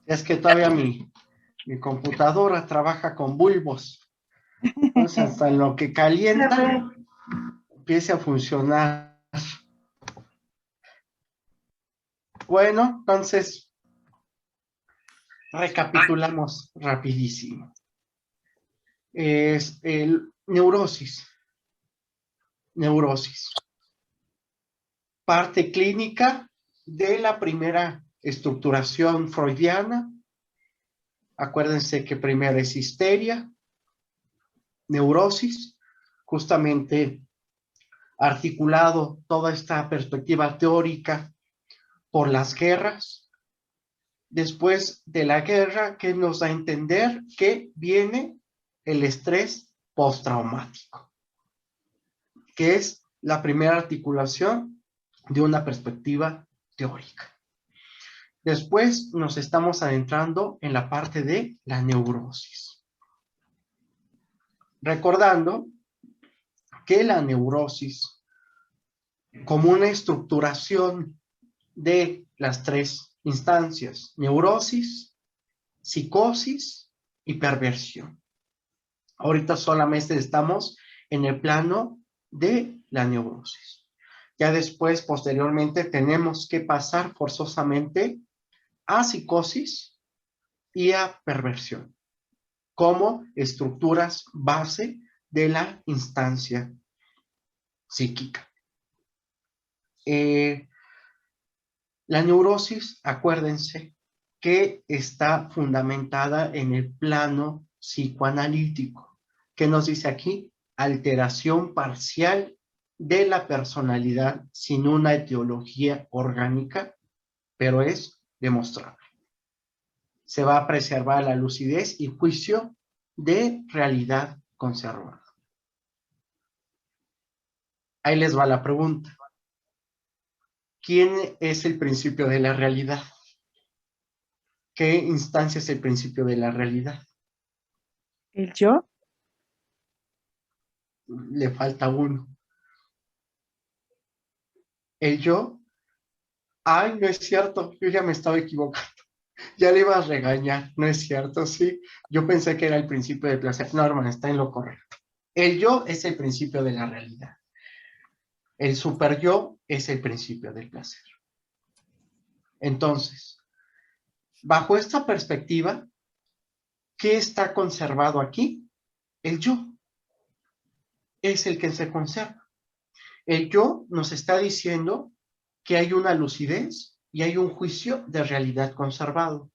Es que todavía mi computadora trabaja con bulbos. Entonces, hasta en lo que calienta, empiece a funcionar. Bueno, entonces, recapitulamos rapidísimo. Es el neurosis. Neurosis. Parte clínica de la primera estructuración freudiana. Acuérdense que primero es histeria, neurosis, justamente articulado toda esta perspectiva teórica por las guerras. Después de la guerra, que nos da a entender que viene el estrés postraumático, que es la primera articulación de una perspectiva teórica. Después nos estamos adentrando en la parte de la neurosis. Recordando que la neurosis, como una estructuración de las tres instancias, neurosis, psicosis y perversión. Ahorita solamente estamos en el plano de la neurosis. Ya después, posteriormente, tenemos que pasar forzosamente a psicosis y a perversión como estructuras base de la instancia psíquica. La neurosis, acuérdense, que está fundamentada en el plano psicoanalítico. ¿Qué nos dice aquí? Alteración parcial de la personalidad sin una etiología orgánica, pero es demostrable. Se va a preservar la lucidez y juicio de realidad conservada. Ahí les va la pregunta. ¿Quién es el principio de la realidad? ¿Qué instancia es el principio de la realidad? ¿El yo? Le falta uno. El yo. Ay, no es cierto, yo ya me estaba equivocando. Ya le iba a regañar, no es cierto, sí. Yo pensé que era el principio del placer. No, hermano, está en lo correcto. El yo es el principio de la realidad. El super yo es el principio del placer. Entonces, bajo esta perspectiva, ¿qué está conservado aquí? El yo es el que se conserva. El yo nos está diciendo que hay una lucidez y hay un juicio de realidad conservado.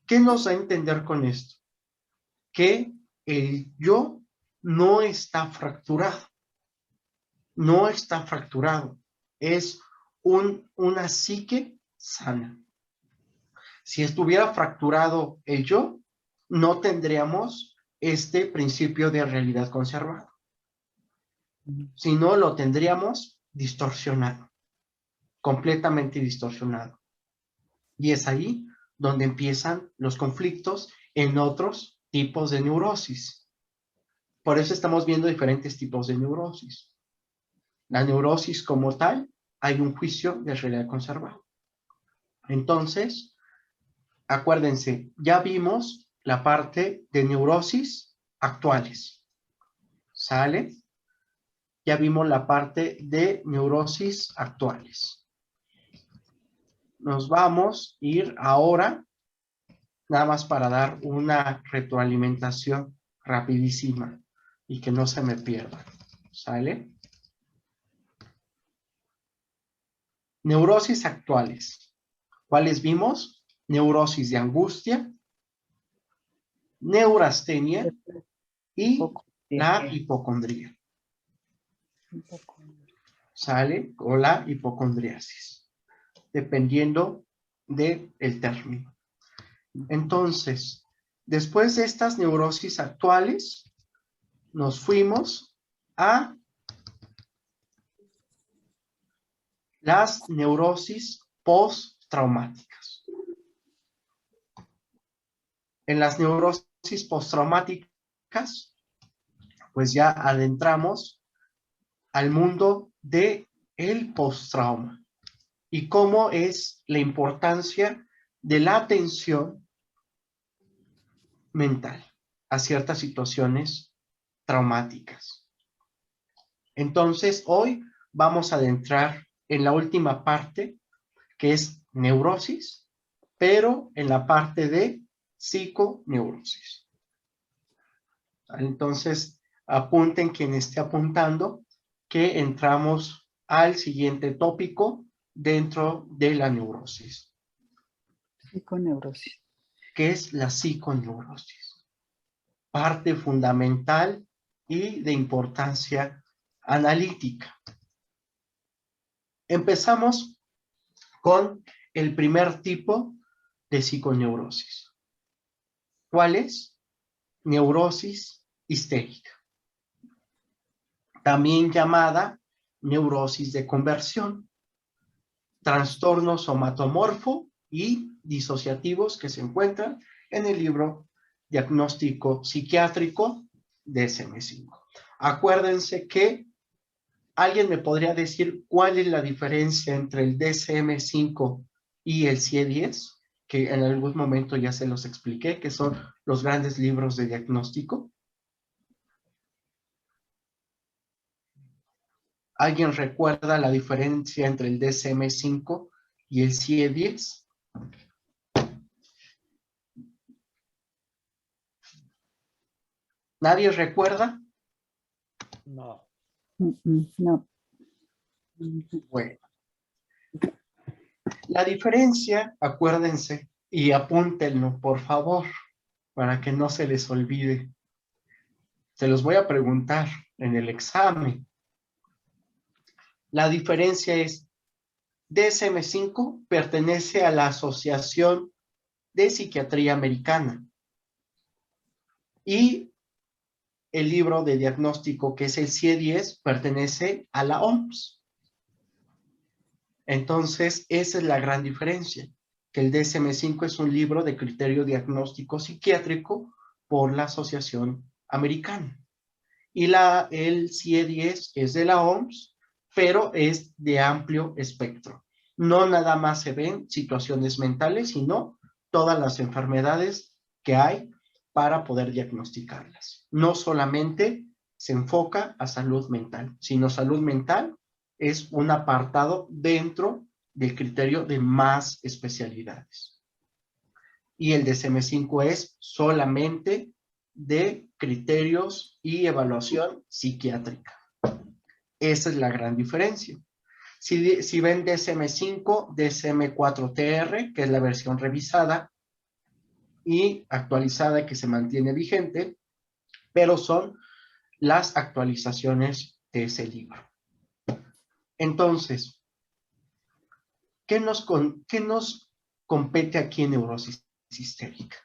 ¿Qué nos da a entender con esto? Que el yo no está fracturado. No está fracturado. Es una psique sana. Si estuviera fracturado el yo, no tendríamos este principio de realidad conservado. Si no, lo tendríamos distorsionado, completamente distorsionado. Y es ahí donde empiezan los conflictos en otros tipos de neurosis. Por eso estamos viendo diferentes tipos de neurosis. La neurosis como tal, hay un juicio de realidad conservada. Entonces, acuérdense, ya vimos la parte de neurosis actuales. ¿Sale? Ya vimos la parte de neurosis actuales. Nos vamos a ir ahora, nada más para dar una retroalimentación rapidísima y que no se me pierda. ¿Sale? Neurosis actuales. ¿Cuáles vimos? Neurosis de angustia, neurastenia y la hipocondría. ¿Sale? O la hipocondriasis, dependiendo del término. Entonces, después de estas neurosis actuales, nos fuimos a las neurosis postraumáticas. En las neurosis postraumáticas, pues ya adentramos al mundo de el postrauma y cómo es la importancia de la atención mental a ciertas situaciones traumáticas. Entonces, hoy vamos a adentrar en la última parte, que es neurosis, pero en la parte de psiconeurosis. Entonces, apunten quien esté apuntando que entramos al siguiente tópico dentro de la neurosis. Psiconeurosis. ¿Qué es la psiconeurosis? Parte fundamental y de importancia analítica. Empezamos con el primer tipo de psiconeurosis. ¿Cuál es? Neurosis histérica, también llamada neurosis de conversión, trastorno somatomorfo y disociativos que se encuentran en el libro Diagnóstico Psiquiátrico DSM-5. Acuérdense que alguien me podría decir cuál es la diferencia entre el DSM-5 y el CIE-10, que en algún momento ya se los expliqué, que son los grandes libros de diagnóstico. ¿Alguien recuerda la diferencia entre el DSM-5 y el CIE-10? ¿Nadie recuerda? No. No. Bueno. La diferencia, acuérdense, y apúntenlo, por favor, para que no se les olvide. Se los voy a preguntar en el examen. La diferencia es, DSM-5 pertenece a la Asociación de Psiquiatría Americana y el libro de diagnóstico, que es el CIE-10, pertenece a la OMS. Entonces, esa es la gran diferencia, que el DSM-5 es un libro de criterio diagnóstico psiquiátrico por la Asociación Americana. Y el CIE-10 es de la OMS, pero es de amplio espectro. No nada más se ven situaciones mentales, sino todas las enfermedades que hay para poder diagnosticarlas. No solamente se enfoca a salud mental, sino salud mental es un apartado dentro del criterio de más especialidades. Y el DSM-5 es solamente de criterios y evaluación psiquiátrica. Esa es la gran diferencia. Si ven DSM-5, DSM-4TR, que es la versión revisada y actualizada que se mantiene vigente, pero son las actualizaciones de ese libro. Entonces, ¿qué nos compete aquí en neurosis histérica?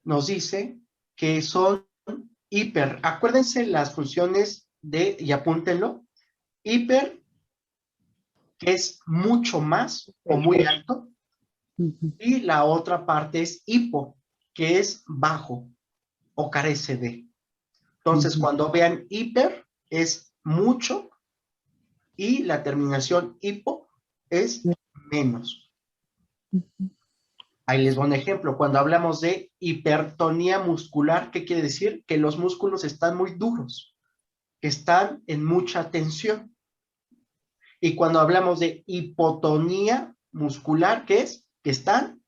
Nos dice que son hiper, acuérdense las funciones de, y apúntenlo, hiper, que es mucho más o muy alto, y la otra parte es hipo, que es bajo o carece de. Entonces, cuando vean hiper, es mucho, y la terminación hipo es menos. Ahí les doy un ejemplo. Cuando hablamos de hipertonía muscular, ¿qué quiere decir? Que los músculos están muy duros, que están en mucha tensión. Y cuando hablamos de hipotonía muscular, ¿qué es? Que están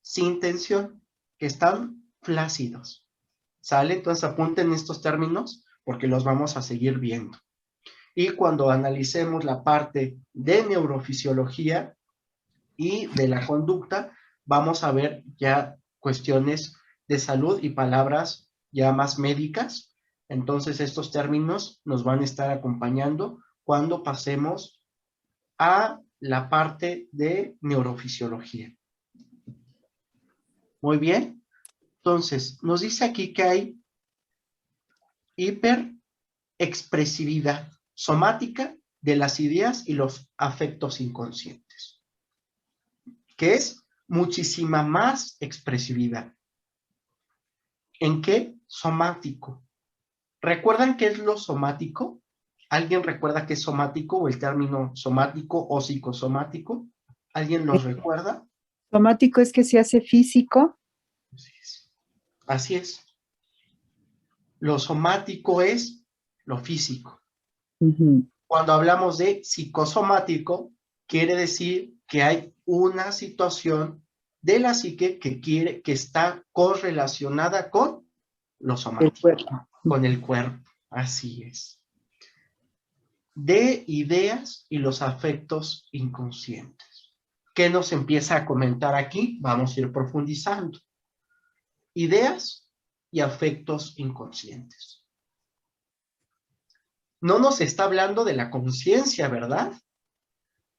sin tensión, que están flácidos. ¿Sale? Entonces apunten estos términos porque los vamos a seguir viendo. Y cuando analicemos la parte de neurofisiología y de la conducta, vamos a ver ya cuestiones de salud y palabras ya más médicas. Entonces estos términos nos van a estar acompañando cuando pasemos a la parte de neurofisiología. Muy bien. Entonces, nos dice aquí que hay hiperexpresividad somática de las ideas y los afectos inconscientes, que es muchísima más expresividad. ¿En qué? Somático. ¿Recuerdan qué es lo somático? ¿Alguien recuerda qué es somático o el término somático o psicosomático? ¿Alguien los recuerda? Somático es que se hace físico. Así es. Lo somático es lo físico. Ujú. Cuando hablamos de psicosomático, quiere decir que hay una situación de la psique que está correlacionada con lo El somático, cuerpo. con el cuerpo. Así es. De ideas y los afectos inconscientes. ¿Qué nos empieza a comentar aquí? Vamos a ir profundizando. Ideas y afectos inconscientes. No nos está hablando de la conciencia, ¿verdad?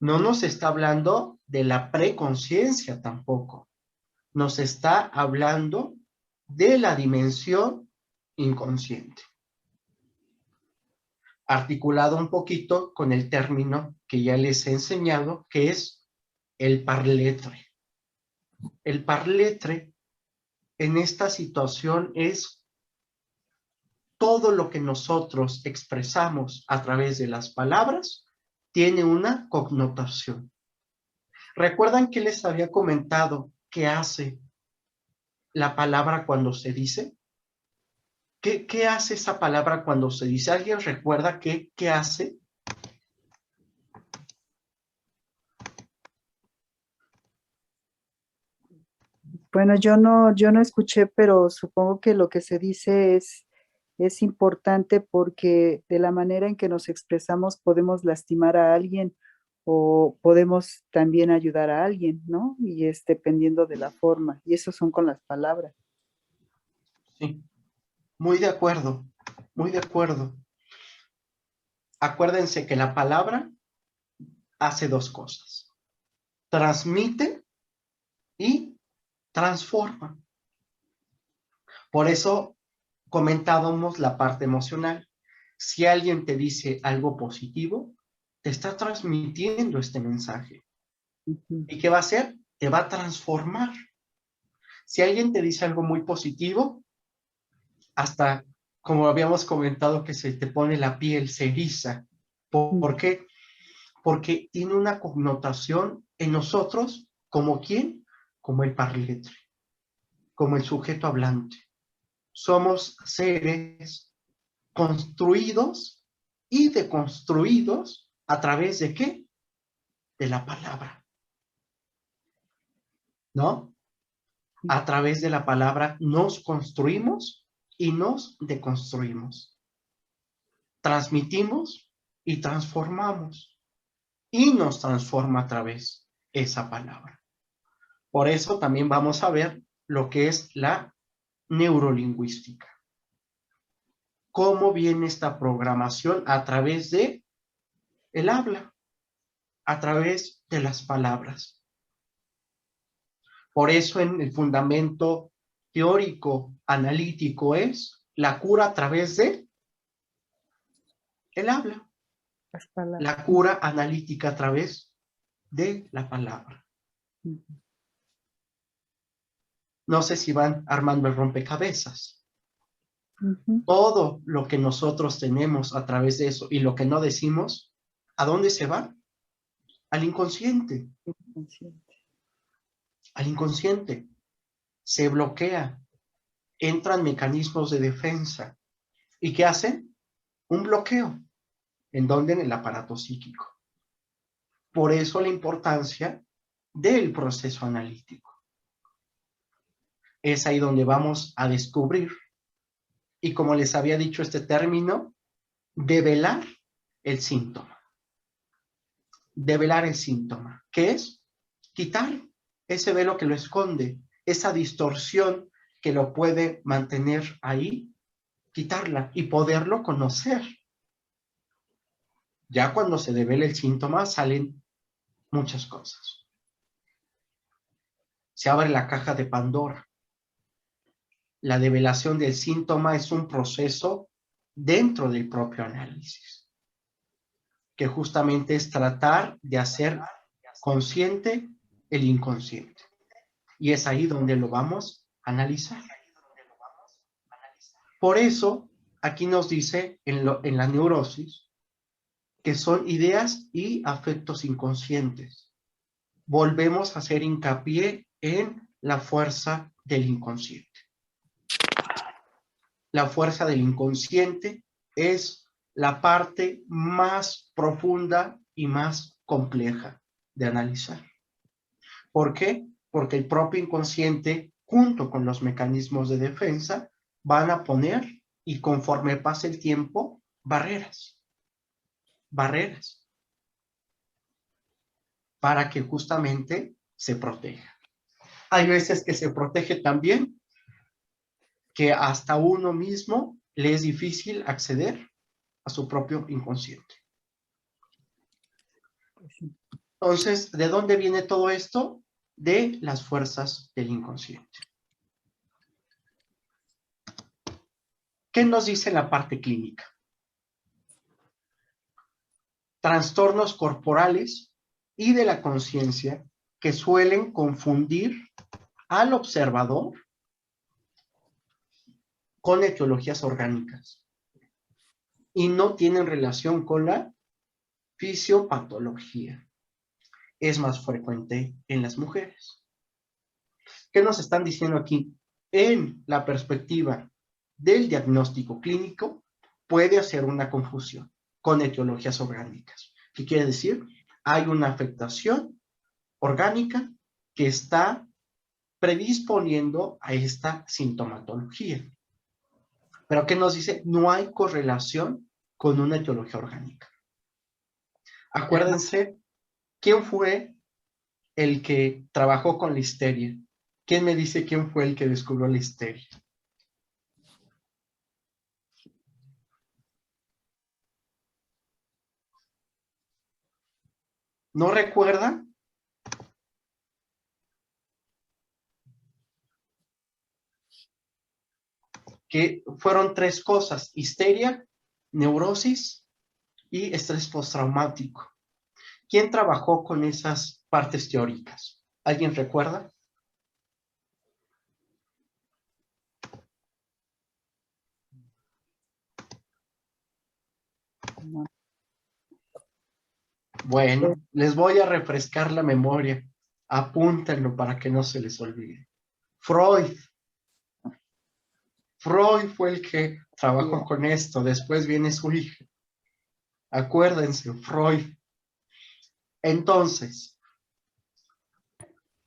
No nos está hablando de la preconciencia tampoco. Nos está hablando de la dimensión inconsciente. Articulado un poquito con el término que ya les he enseñado, que es el parletre. El parletre en esta situación es todo lo que nosotros expresamos a través de las palabras tiene una connotación. ¿Recuerdan que les había comentado qué hace la palabra cuando se dice? ¿Qué hace esa palabra cuando se dice? ¿Alguien recuerda qué hace? Bueno, yo no escuché, pero supongo que lo que se dice es importante porque de la manera en que nos expresamos podemos lastimar a alguien o podemos también ayudar a alguien, ¿no? Y es dependiendo de la forma. Y eso son con las palabras. Sí, muy de acuerdo, muy de acuerdo. Acuérdense que la palabra hace dos cosas. Transmite y transforma. Por eso comentábamos la parte emocional. Si alguien te dice algo positivo, te está transmitiendo este mensaje. Ujú. ¿Y qué va a hacer? Te va a transformar. Si alguien te dice algo muy positivo, hasta como habíamos comentado que se te pone la piel, se eriza. ¿Por qué? Porque tiene una connotación en nosotros como quién, como el parletre, como el sujeto hablante. Somos seres construidos y deconstruidos a través de qué? De la palabra, ¿no? A través de la palabra nos construimos y nos deconstruimos. Transmitimos y transformamos. Y nos transforma a través de esa palabra. Por eso también vamos a ver lo que es la neurolingüística. ¿Cómo viene esta programación? A través de el habla, a través de las palabras. Por eso en el fundamento teórico analítico es la cura a través de el habla, Las palabras. la cura analítica a través de la palabra. Ujú. No sé si van armando el rompecabezas. Ujú. Todo lo que nosotros tenemos a través de eso y lo que no decimos, ¿a dónde se va? Al inconsciente. Consciente. Al inconsciente. Se bloquea. Entran mecanismos de defensa. ¿Y qué hacen? Un bloqueo. ¿En dónde? En el aparato psíquico. Por eso la importancia del proceso analítico. Es ahí donde vamos a descubrir, y como les había dicho este término, develar el síntoma. Develar el síntoma. ¿Qué es? Quitar ese velo que lo esconde, esa distorsión que lo puede mantener ahí, quitarla y poderlo conocer. Ya cuando se devela el síntoma salen muchas cosas. Se abre la caja de Pandora. La develación del síntoma es un proceso dentro del propio análisis, que justamente es tratar de hacer consciente el inconsciente. Y es ahí donde lo vamos a analizar. Por eso, aquí nos dice en la neurosis que son ideas y afectos inconscientes. Volvemos a hacer hincapié en la fuerza del inconsciente. la fuerza del inconsciente es la parte más profunda y más compleja de analizar. ¿Por qué? Porque el propio inconsciente, junto con los mecanismos de defensa, van a poner, y conforme pase el tiempo, barreras, para que justamente se proteja. Hay veces que se protege también que hasta uno mismo le es difícil acceder a su propio inconsciente. Entonces, ¿de dónde viene todo esto? De las fuerzas del inconsciente. ¿Qué nos dice la parte clínica? Trastornos corporales y de la conciencia que suelen confundir al observador con etiologías orgánicas y no tienen relación con la fisiopatología. Es más frecuente en las mujeres. ¿Qué nos están diciendo aquí? En la perspectiva del diagnóstico clínico, puede hacer una confusión con etiologías orgánicas. ¿Qué quiere decir? Hay una afectación orgánica que está predisponiendo a esta sintomatología. Pero ¿qué nos dice? No hay correlación con una etiología orgánica. Acuérdense, ¿quién fue el que trabajó con la histeria? ¿Quién me dice quién fue el que descubrió la histeria? ¿No recuerda? Que fueron tres cosas: histeria, neurosis y estrés postraumático. ¿Quién trabajó con esas partes teóricas? ¿Alguien recuerda? No. Bueno, les voy a refrescar la memoria. Apúntenlo para que no se les olvide. Freud. Freud fue el que trabajó con esto. Después viene su hija. Acuérdense, Freud. Entonces,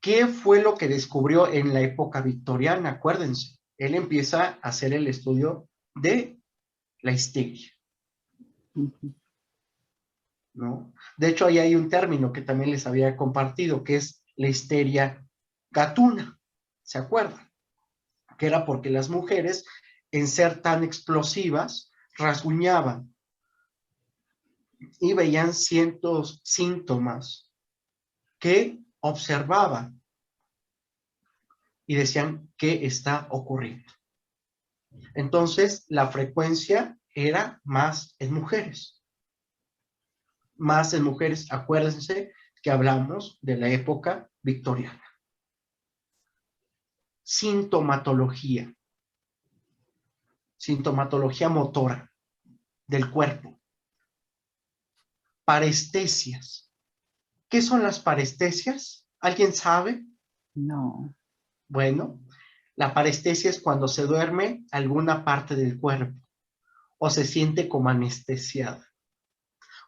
¿qué fue lo que descubrió en la época victoriana? Acuérdense, él empieza a hacer el estudio de la histeria, ¿no? De hecho, ahí hay un término que también les había compartido, que es la histeria gatuna, ¿se acuerdan? Que era porque las mujeres, en ser tan explosivas, rasguñaban y veían ciertos síntomas que observaban y decían, ¿qué está ocurriendo? Entonces, la frecuencia era más en mujeres. Más en mujeres, acuérdense que hablamos de la época victoriana. Sintomatología. Sintomatología motora del cuerpo. Parestesias. ¿Qué son las parestesias? ¿Alguien sabe? No. Bueno, la parestesia es cuando se duerme alguna parte del cuerpo o se siente como anestesiada.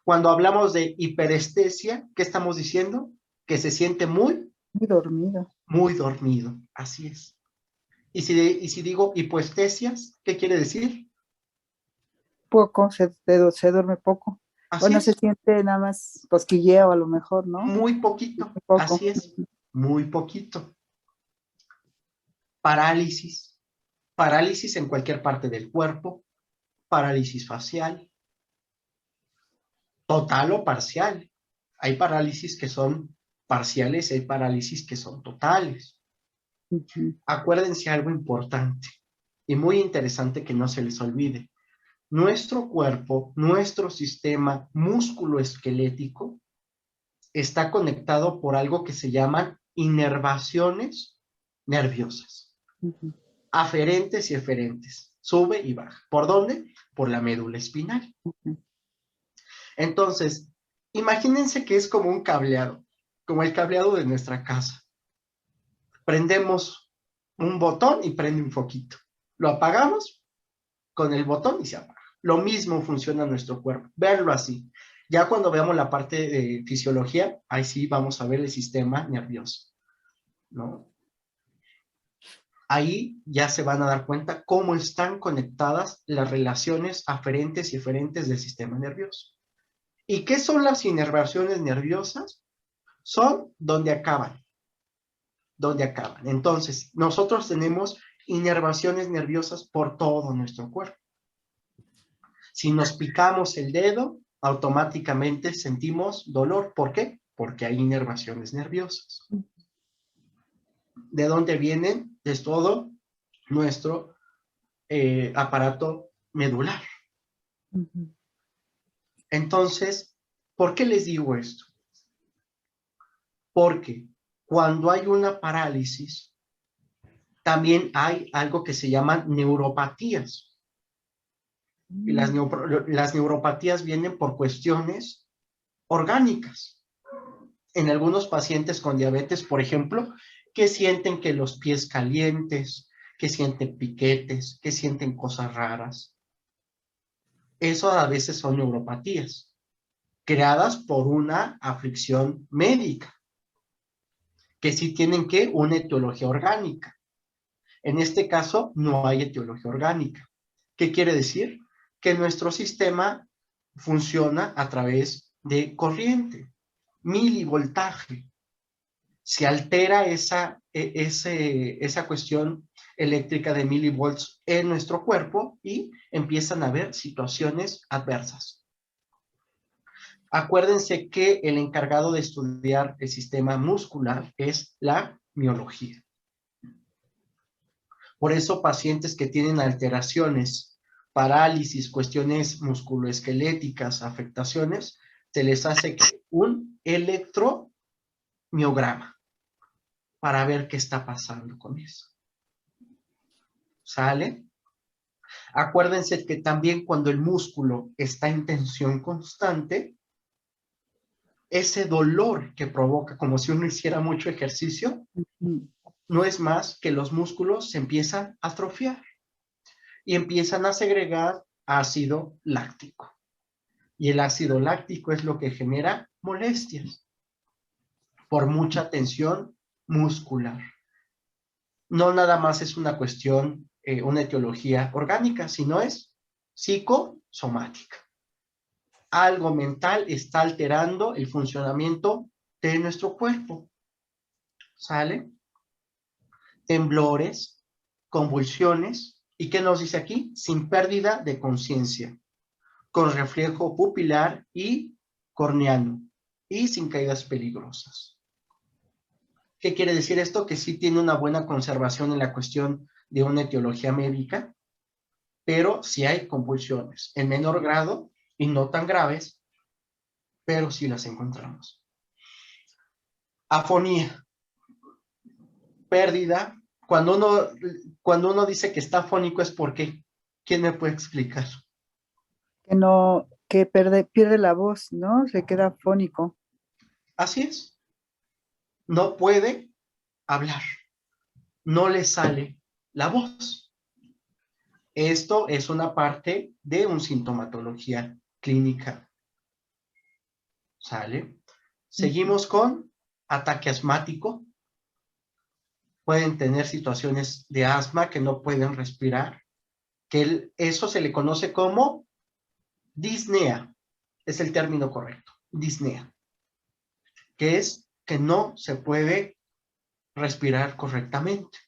Cuando hablamos de hiperestesia, ¿qué estamos diciendo? Que se siente muy Dormido. Así es. Y si digo hipoestesias, ¿qué quiere decir? Poco, se duerme poco. Así Bueno, se es, siente nada más cosquilleo a lo mejor, ¿no? muy poquito. Muy poco. Así es, muy poquito. Parálisis. Parálisis en cualquier parte del cuerpo. Parálisis facial. Total o parcial. Hay parálisis que son parciales y hay parálisis que son totales. Acuérdense algo importante y muy interesante que no se les olvide. Nuestro cuerpo, nuestro sistema músculo-esquelético está conectado por algo que se llaman inervaciones nerviosas, aferentes y eferentes, sube y baja. ¿Por dónde? Por la médula espinal. Entonces, imagínense que es como un cableado, como el cableado de nuestra casa. Prendemos un botón y prende un foquito. Lo apagamos con el botón y se apaga. Lo mismo funciona en nuestro cuerpo. Véanlo así. Ya cuando veamos la parte de fisiología, ahí sí vamos a ver el sistema nervioso, ¿no? Ahí ya se van a dar cuenta cómo están conectadas las relaciones aferentes y eferentes del sistema nervioso. ¿Y qué son las inervaciones nerviosas? Son donde acaban. Donde acaban. Entonces, nosotros tenemos inervaciones nerviosas por todo nuestro cuerpo. Si nos picamos el dedo, automáticamente sentimos dolor. ¿Por qué? Porque hay inervaciones nerviosas. ¿De dónde vienen? De todo nuestro aparato medular. Entonces, ¿por qué les digo esto? Porque cuando hay una parálisis, también hay algo que se llaman neuropatías. Y las neuropatías vienen por cuestiones orgánicas. En algunos pacientes con diabetes, por ejemplo, que sienten que los pies calientes, que sienten piquetes, que sienten cosas raras. Eso a veces son neuropatías, creadas por una aflicción médica, que sí tienen que una etiología orgánica. En este caso, no hay etiología orgánica. ¿Qué quiere decir? Que nuestro sistema funciona a través de corriente, milivoltaje. Se altera esa cuestión eléctrica de milivolts en nuestro cuerpo y empiezan a haber situaciones adversas. Acuérdense que el encargado de estudiar el sistema muscular es la miología. Por eso pacientes que tienen alteraciones, parálisis, cuestiones musculoesqueléticas, afectaciones, se les hace un electromiograma para ver qué está pasando con eso. ¿Sale? Acuérdense que también cuando el músculo está en tensión constante, ese dolor que provoca, como si uno hiciera mucho ejercicio, no es más que los músculos se empiezan a atrofiar y empiezan a segregar ácido láctico. Y el ácido láctico es lo que genera molestias por mucha tensión muscular. No nada más es una cuestión, una etiología orgánica, sino es psicosomática. Algo mental está alterando el funcionamiento de nuestro cuerpo. ¿Sale? Temblores, convulsiones, ¿y qué nos dice aquí? Sin pérdida de conciencia, con reflejo pupilar y corneano, y sin caídas peligrosas. ¿Qué quiere decir esto? Que sí tiene una buena conservación en la cuestión de una etiología médica, pero sí hay convulsiones, en menor grado y no tan graves, pero sí las encontramos. Afonía, pérdida. Cuando uno dice que está afónico es porque, ¿quién me puede explicar? Que pierde la voz, ¿no? Se queda afónico. Así es. No puede hablar. No le sale la voz. Esto es una parte de una sintomatología clínica. ¿Sale? Seguimos con ataque asmático. Pueden tener situaciones de asma que no pueden respirar, que eso se le conoce como disnea. Es el término correcto, disnea, que es que no se puede respirar correctamente.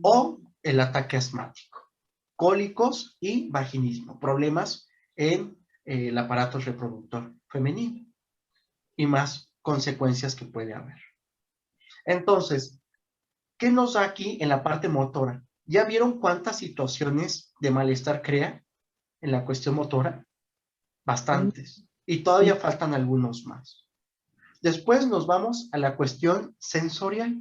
O el ataque asmático, cólicos y vaginismo, problemas en el aparato reproductor femenino y más consecuencias que puede haber. Entonces, ¿qué nos da aquí en la parte motora? ¿Ya vieron cuántas situaciones de malestar crea en la cuestión motora? Bastantes. Y todavía faltan algunos más. Después nos vamos a la cuestión sensorial.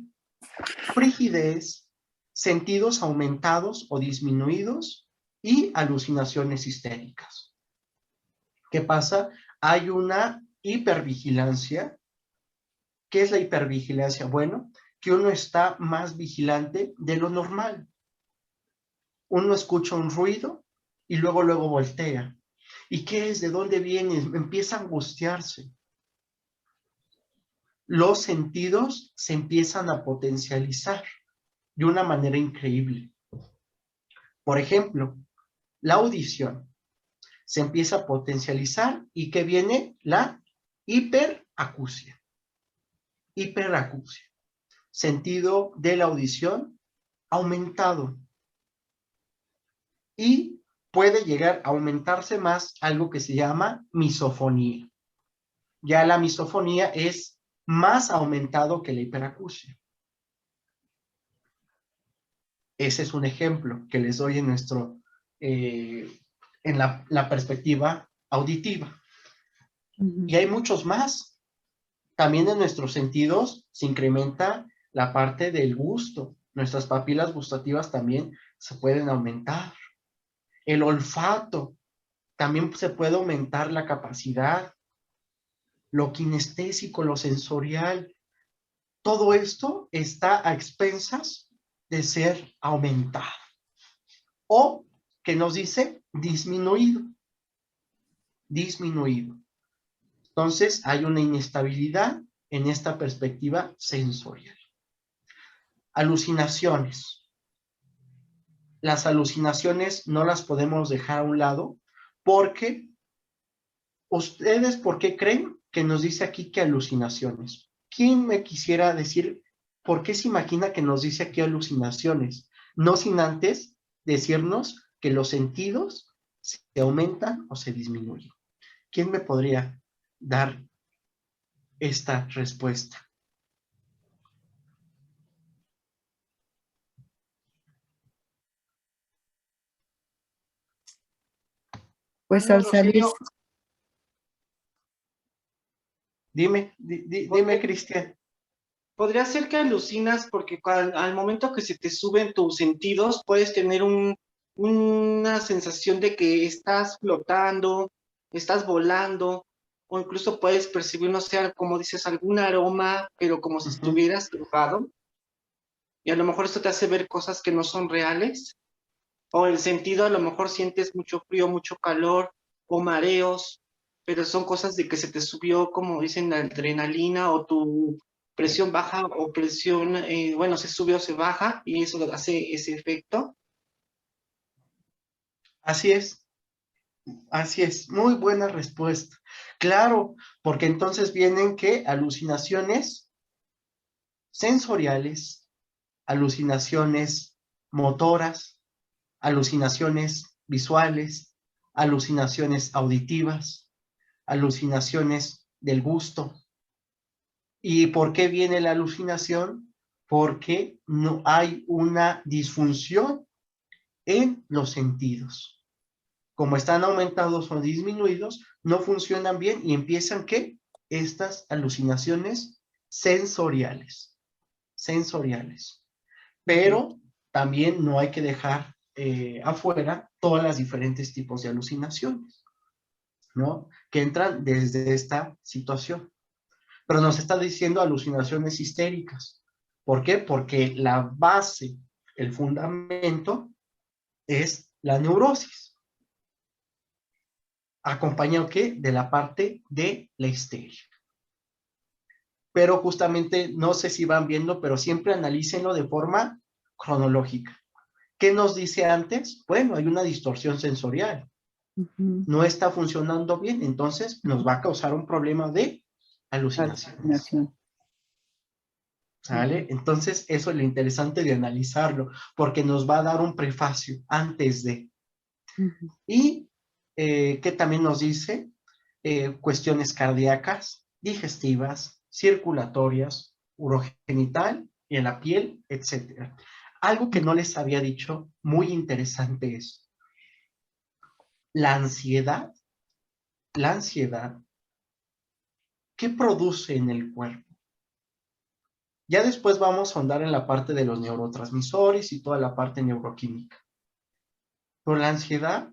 Frigidez, sentidos aumentados o disminuidos y alucinaciones histéricas. ¿Qué pasa? Hay una hipervigilancia. ¿Qué es la hipervigilancia? Bueno, que uno está más vigilante de lo normal. Uno escucha un ruido y luego voltea. ¿Y qué es? ¿De dónde viene? Empieza a angustiarse. Los sentidos se empiezan a potencializar de una manera increíble. Por ejemplo, la audición se empieza a potencializar y ¿qué viene? La hiperacusia. Hiperacusia. Sentido de la audición aumentado. Y puede llegar a aumentarse más algo que se llama misofonía. Ya la misofonía es más aumentado que la hiperacusia. Ese es un ejemplo que les doy en la perspectiva auditiva. Y hay muchos más. También en nuestros sentidos se incrementa la parte del gusto. Nuestras papilas gustativas también se pueden aumentar. El olfato, también se puede aumentar la capacidad. Lo kinestésico, lo sensorial. Todo esto está a expensas de ser aumentado. O que nos dice disminuido. Disminuido. Entonces hay una inestabilidad en esta perspectiva sensorial. Alucinaciones. Las alucinaciones no las podemos dejar a un lado porque ustedes, ¿por qué creen que nos dice aquí que alucinaciones? ¿Quién me quisiera decir por qué se imagina que nos dice aquí alucinaciones? No sin antes decirnos que los sentidos se aumentan o se disminuyen. ¿Quién me podría dar esta respuesta? Pues Bueno, al salir, Rogelio, Dime, Cristian. podría ser que alucinas porque al momento que se te suben tus sentidos puedes tener una sensación de que estás flotando, estás volando, o incluso puedes percibir, no sé, como dices, algún aroma, pero como si estuvieras drogado, y a lo mejor esto te hace ver cosas que no son reales, o el sentido a lo mejor sientes mucho frío, mucho calor, o mareos, pero son cosas de que se te subió, como dicen, la adrenalina o tu presión baja o presión, bueno, se sube o se baja y eso hace ese efecto. Así es. Así es, muy buena respuesta. Claro, porque entonces vienen que alucinaciones sensoriales, alucinaciones motoras, alucinaciones visuales, alucinaciones auditivas, alucinaciones del gusto. ¿Y por qué viene la alucinación? Porque no hay una disfunción en los sentidos. Como están aumentados o disminuidos, no funcionan bien y empiezan, ¿qué? Estas alucinaciones sensoriales. Sensoriales. Pero también no hay que dejar afuera todas las diferentes tipos de alucinaciones, ¿no? Que entran desde esta situación. Pero nos está diciendo alucinaciones histéricas. ¿Por qué? Porque la base, el fundamento, es la neurosis. ¿Acompañado qué? De la parte de la histeria. Pero justamente, no sé si van viendo, pero siempre analícenlo de forma cronológica. ¿Qué nos dice antes? Bueno, hay una distorsión sensorial. No está funcionando bien, entonces nos va a causar un problema de alucinaciones. alucinación. ¿Sale? Entonces, eso es lo interesante de analizarlo, porque nos va a dar un prefacio antes de. Y que también nos dice cuestiones cardíacas, digestivas, circulatorias, urogenital y en la piel, etc. Algo que no les había dicho, muy interesante es la ansiedad, ¿qué produce en el cuerpo? Ya después vamos a ahondar en la parte de los neurotransmisores y toda la parte neuroquímica. Pero la ansiedad,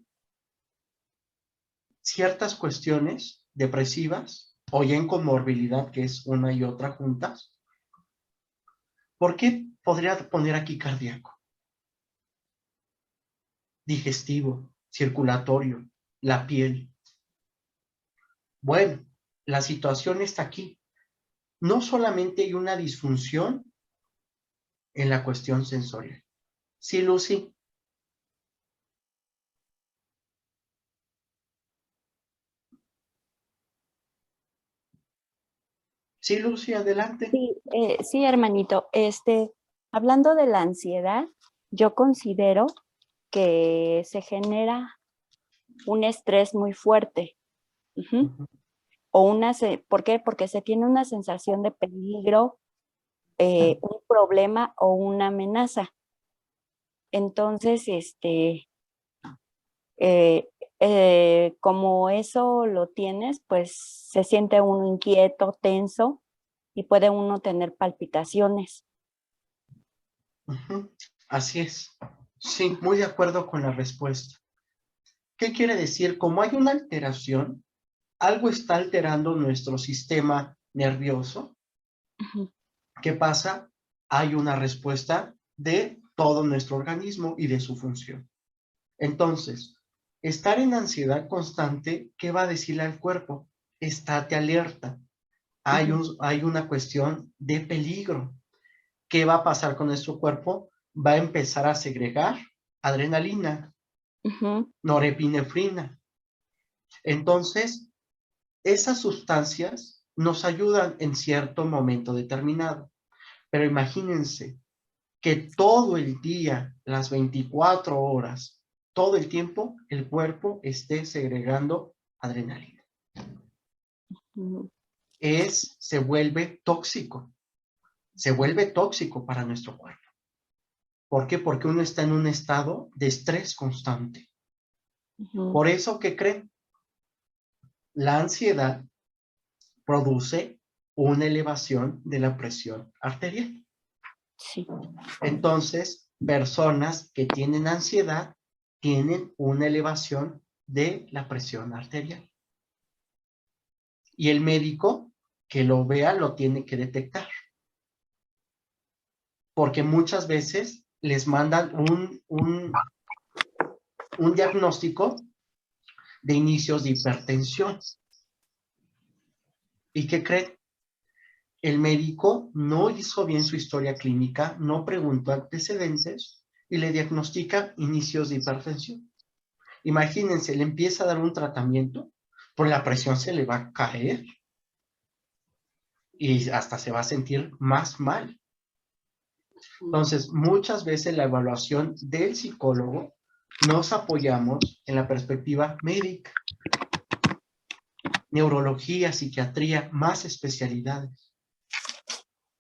ciertas cuestiones depresivas o ya en comorbilidad, que es una y otra juntas. ¿Por qué podría poner aquí cardíaco? digestivo, circulatorio, la piel. Bueno, la situación está aquí. No solamente hay una disfunción en la cuestión sensorial. Sí, Lucy. Sí, Lucy, adelante. Sí, sí, hermanito. Hablando de la ansiedad, yo considero que se genera un estrés muy fuerte. Ujú. ¿Por qué? Porque se tiene una sensación de peligro, un problema o una amenaza. Entonces, como eso lo tienes, pues se siente uno inquieto, tenso y puede uno tener palpitaciones. Así es. Sí, muy de acuerdo con la respuesta. ¿Qué quiere decir? Como hay una alteración, algo está alterando nuestro sistema nervioso. ¿Qué pasa? Hay una respuesta de todo nuestro organismo y de su función. Entonces, estar en ansiedad constante, ¿qué va a decirle al cuerpo? Estate alerta. Hay una cuestión de peligro. ¿Qué va a pasar con nuestro cuerpo? Va a empezar a segregar adrenalina, norepinefrina. Entonces, esas sustancias nos ayudan en cierto momento determinado. Pero imagínense que todo el día, las 24 horas, todo el tiempo, el cuerpo esté segregando adrenalina. Se vuelve tóxico. Se vuelve tóxico para nuestro cuerpo. ¿Por qué? Porque uno está en un estado de estrés constante. Por eso, ¿qué creen? La ansiedad produce una elevación de la presión arterial. Sí. Entonces, personas que tienen ansiedad tienen una elevación de la presión arterial. Y el médico que lo vea lo tiene que detectar. Porque muchas veces les mandan un diagnóstico de inicios de hipertensión. ¿Y qué creen? El médico no hizo bien su historia clínica, no preguntó antecedentes y le diagnostica inicios de hipertensión. Imagínense, le empieza a dar un tratamiento, pues la presión se le va a caer y hasta se va a sentir más mal. Entonces, muchas veces la evaluación del psicólogo nos apoyamos en la perspectiva médica, neurología, psiquiatría, más especialidades,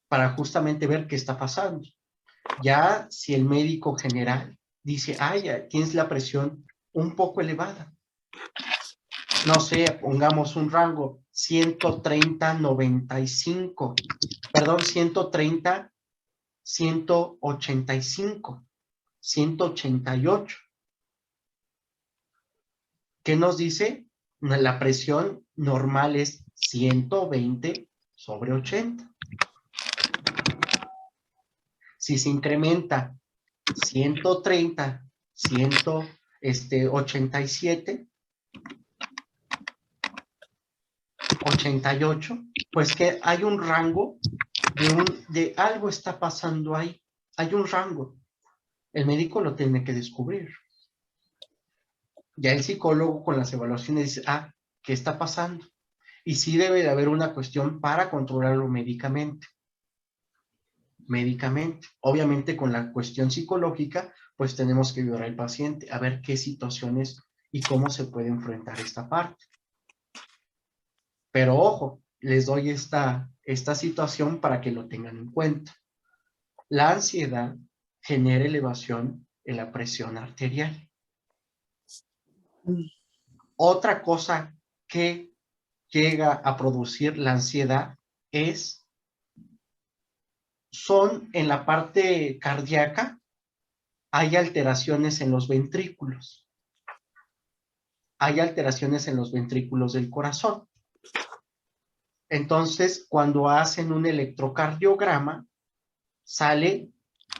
para justamente ver qué está pasando. Ya si el médico general dice, ya tienes la presión un poco elevada, no sé, pongamos un rango 130-95, perdón, 130, 185, 188. ¿Qué nos dice? La presión normal es 120/80. Si se incrementa 130, 187, 88, pues que hay un rango de algo está pasando ahí. Hay un rango. El médico lo tiene que descubrir. Ya el psicólogo con las evaluaciones dice, ¿qué está pasando? Y sí debe de haber una cuestión para controlarlo médicamente. Obviamente con la cuestión psicológica, pues tenemos que ayudar al paciente a ver qué situaciones y cómo se puede enfrentar esta parte. Pero ojo, les doy esta situación para que lo tengan en cuenta. La ansiedad genera elevación en la presión arterial. Otra cosa que llega a producir la ansiedad son en la parte cardíaca, hay alteraciones en los ventrículos. Hay alteraciones en los ventrículos del corazón. Entonces, cuando hacen un electrocardiograma, sale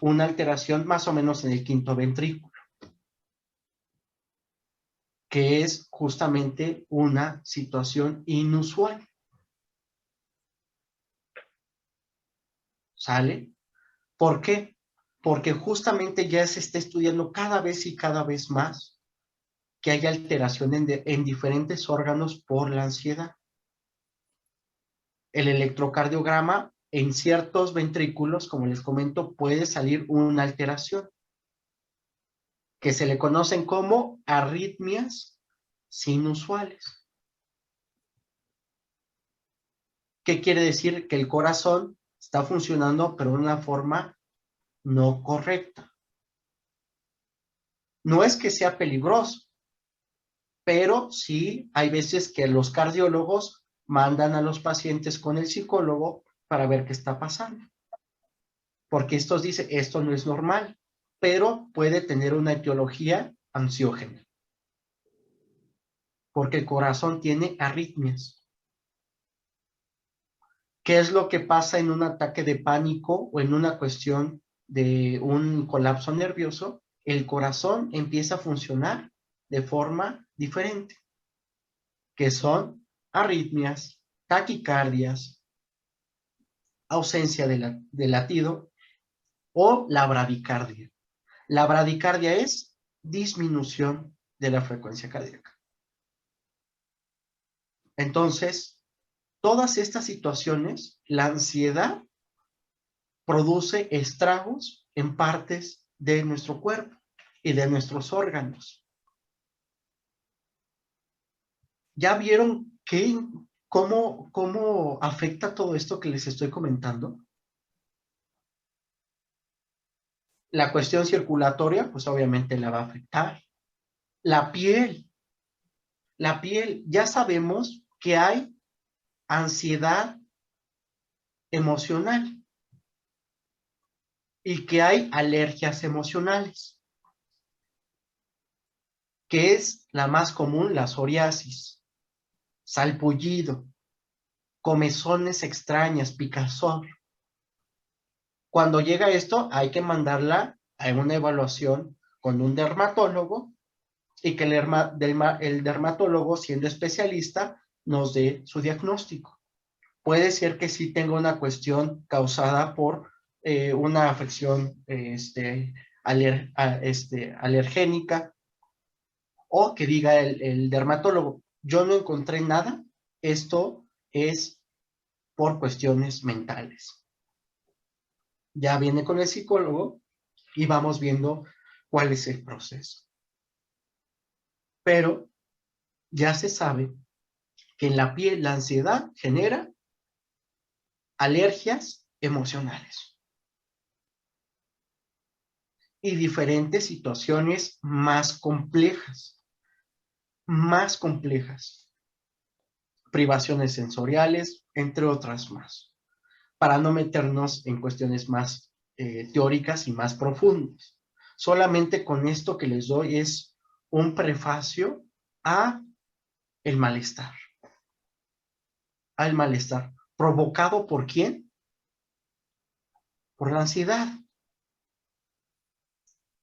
una alteración más o menos en el quinto ventrículo. que es justamente una situación inusual. ¿Sale? ¿Por qué? Porque justamente ya se está estudiando cada vez y cada vez más que hay alteración en diferentes órganos por la ansiedad. El electrocardiograma, en ciertos ventrículos, como les comento, puede salir una alteración que se le conocen como arritmias sinusuales. ¿Qué quiere decir? Que el corazón está funcionando, pero de una forma no correcta. No es que sea peligroso, pero sí hay veces que los cardiólogos mandan a los pacientes con el psicólogo para ver qué está pasando. Porque estos dicen, esto no es normal, pero puede tener una etiología ansiógena. Porque el corazón tiene arritmias. ¿Qué es lo que pasa en un ataque de pánico o en una cuestión de un colapso nervioso? El corazón empieza a funcionar de forma diferente, que son arritmias, taquicardias, ausencia de latido o la bradicardia. La bradicardia es disminución de la frecuencia cardíaca. Entonces, todas estas situaciones, la ansiedad produce estragos en partes de nuestro cuerpo y de nuestros órganos. ¿Ya vieron cómo afecta todo esto que les estoy comentando? La cuestión circulatoria, pues obviamente la va a afectar. La piel, ya sabemos que hay ansiedad emocional y que hay alergias emocionales, que es la más común, la psoriasis, salpullido, comezones extrañas, picazón. Cuando llega esto, hay que mandarla a una evaluación con un dermatólogo y que el dermatólogo, siendo especialista, nos dé su diagnóstico. Puede ser que sí tenga una cuestión causada por una afección alergénica, o que diga el dermatólogo, yo no encontré nada, esto es por cuestiones mentales. Ya viene con el psicólogo y vamos viendo cuál es el proceso. Pero ya se sabe que en la piel la ansiedad genera alergias emocionales y diferentes situaciones más complejas, privaciones sensoriales, entre otras más, para no meternos en cuestiones más teóricas y más profundas. Solamente con esto que les doy es un prefacio a el malestar. Al malestar. ¿Provocado por quién? Por la ansiedad.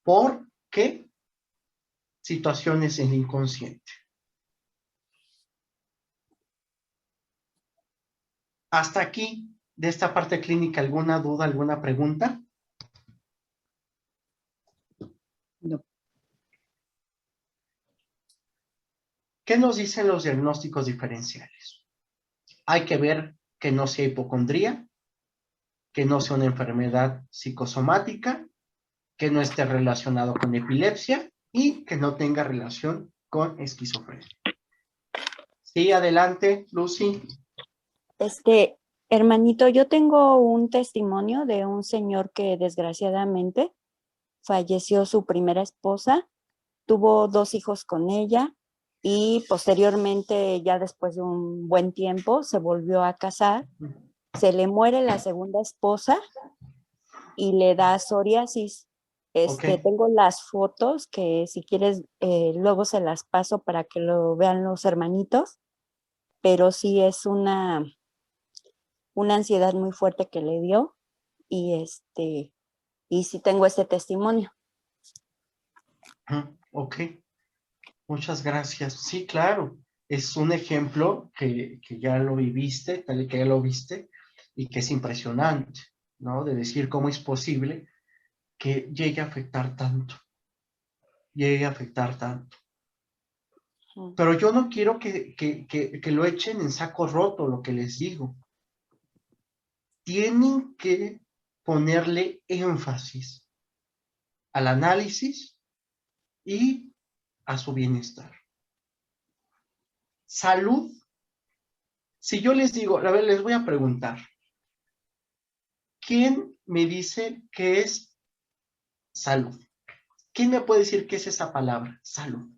¿Por qué? Situaciones en el inconsciente. Hasta aquí, de esta parte clínica, ¿alguna duda, alguna pregunta? No. ¿Qué nos dicen los diagnósticos diferenciales? Hay que ver que no sea hipocondría, que no sea una enfermedad psicosomática, que no esté relacionado con epilepsia y que no tenga relación con esquizofrenia. Sí, adelante, Lucy. Hermanito, yo tengo un testimonio de un señor que desgraciadamente falleció su primera esposa, tuvo 2 hijos con ella y posteriormente, ya después de un buen tiempo, se volvió a casar. Se le muere la segunda esposa y le da psoriasis. Ok. Tengo las fotos que si quieres luego se las paso para que lo vean los hermanitos, pero sí es una ansiedad muy fuerte que le dio y y sí tengo este testimonio. Ok. Muchas gracias. Sí, claro. Es un ejemplo que ya lo viviste, tal y que ya lo viste, y que es impresionante, ¿no? De decir cómo es posible que llegue a afectar tanto, llegue a afectar tanto. Ujú. Pero yo no quiero que lo echen en saco roto, lo que les digo. Tienen que ponerle énfasis al análisis y a su bienestar. Salud. Si yo les digo, a ver, les voy a preguntar, ¿quién me dice qué es salud? ¿Quién me puede decir qué es esa palabra? Salud.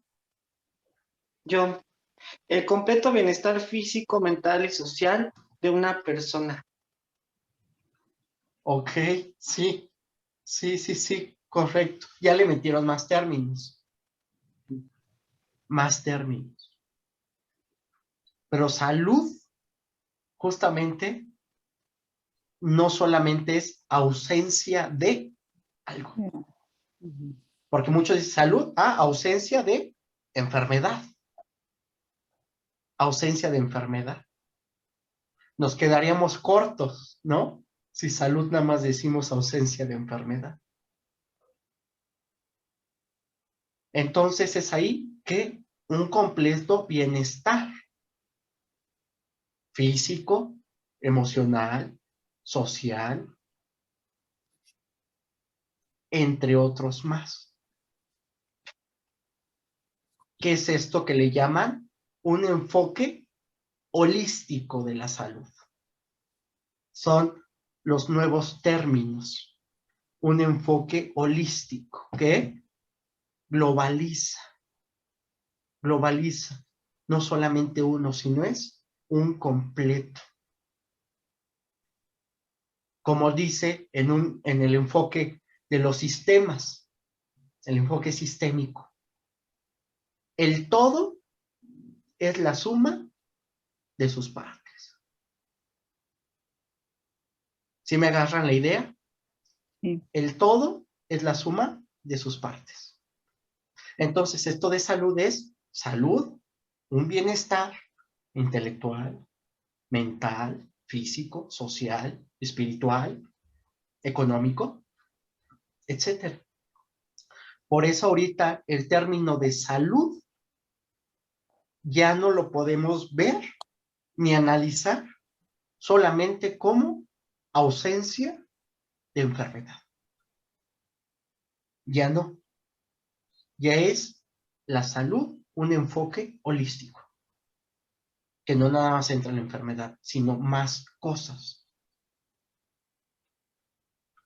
Yo, el completo bienestar físico, mental y social de una persona. Ok, sí, sí, correcto. Ya le metieron más términos. Más términos. Pero salud, justamente, no solamente es ausencia de algo. Ujú. Porque muchos dicen salud, ausencia de enfermedad. Ausencia de enfermedad. Nos quedaríamos cortos, ¿no? Si salud nada más decimos ausencia de enfermedad. Entonces es ahí que un completo bienestar físico, emocional, social, entre otros más. ¿Qué es esto que le llaman un enfoque holístico de la salud? Son los nuevos términos. Un enfoque holístico que globaliza, no solamente uno, sino es un completo. Como dice en el enfoque de los sistemas, el enfoque sistémico, el todo es la suma de sus partes. ¿Sí me agarran la idea? Sí. El todo es la suma de sus partes. Entonces, esto de salud es salud, un bienestar intelectual, mental, físico, social, espiritual, económico, etcétera. Por eso ahorita el término de salud ya no lo podemos ver ni analizar solamente como ausencia de enfermedad. Ya no. Ya es la salud un enfoque holístico, que no nada más entra en la enfermedad, sino más cosas.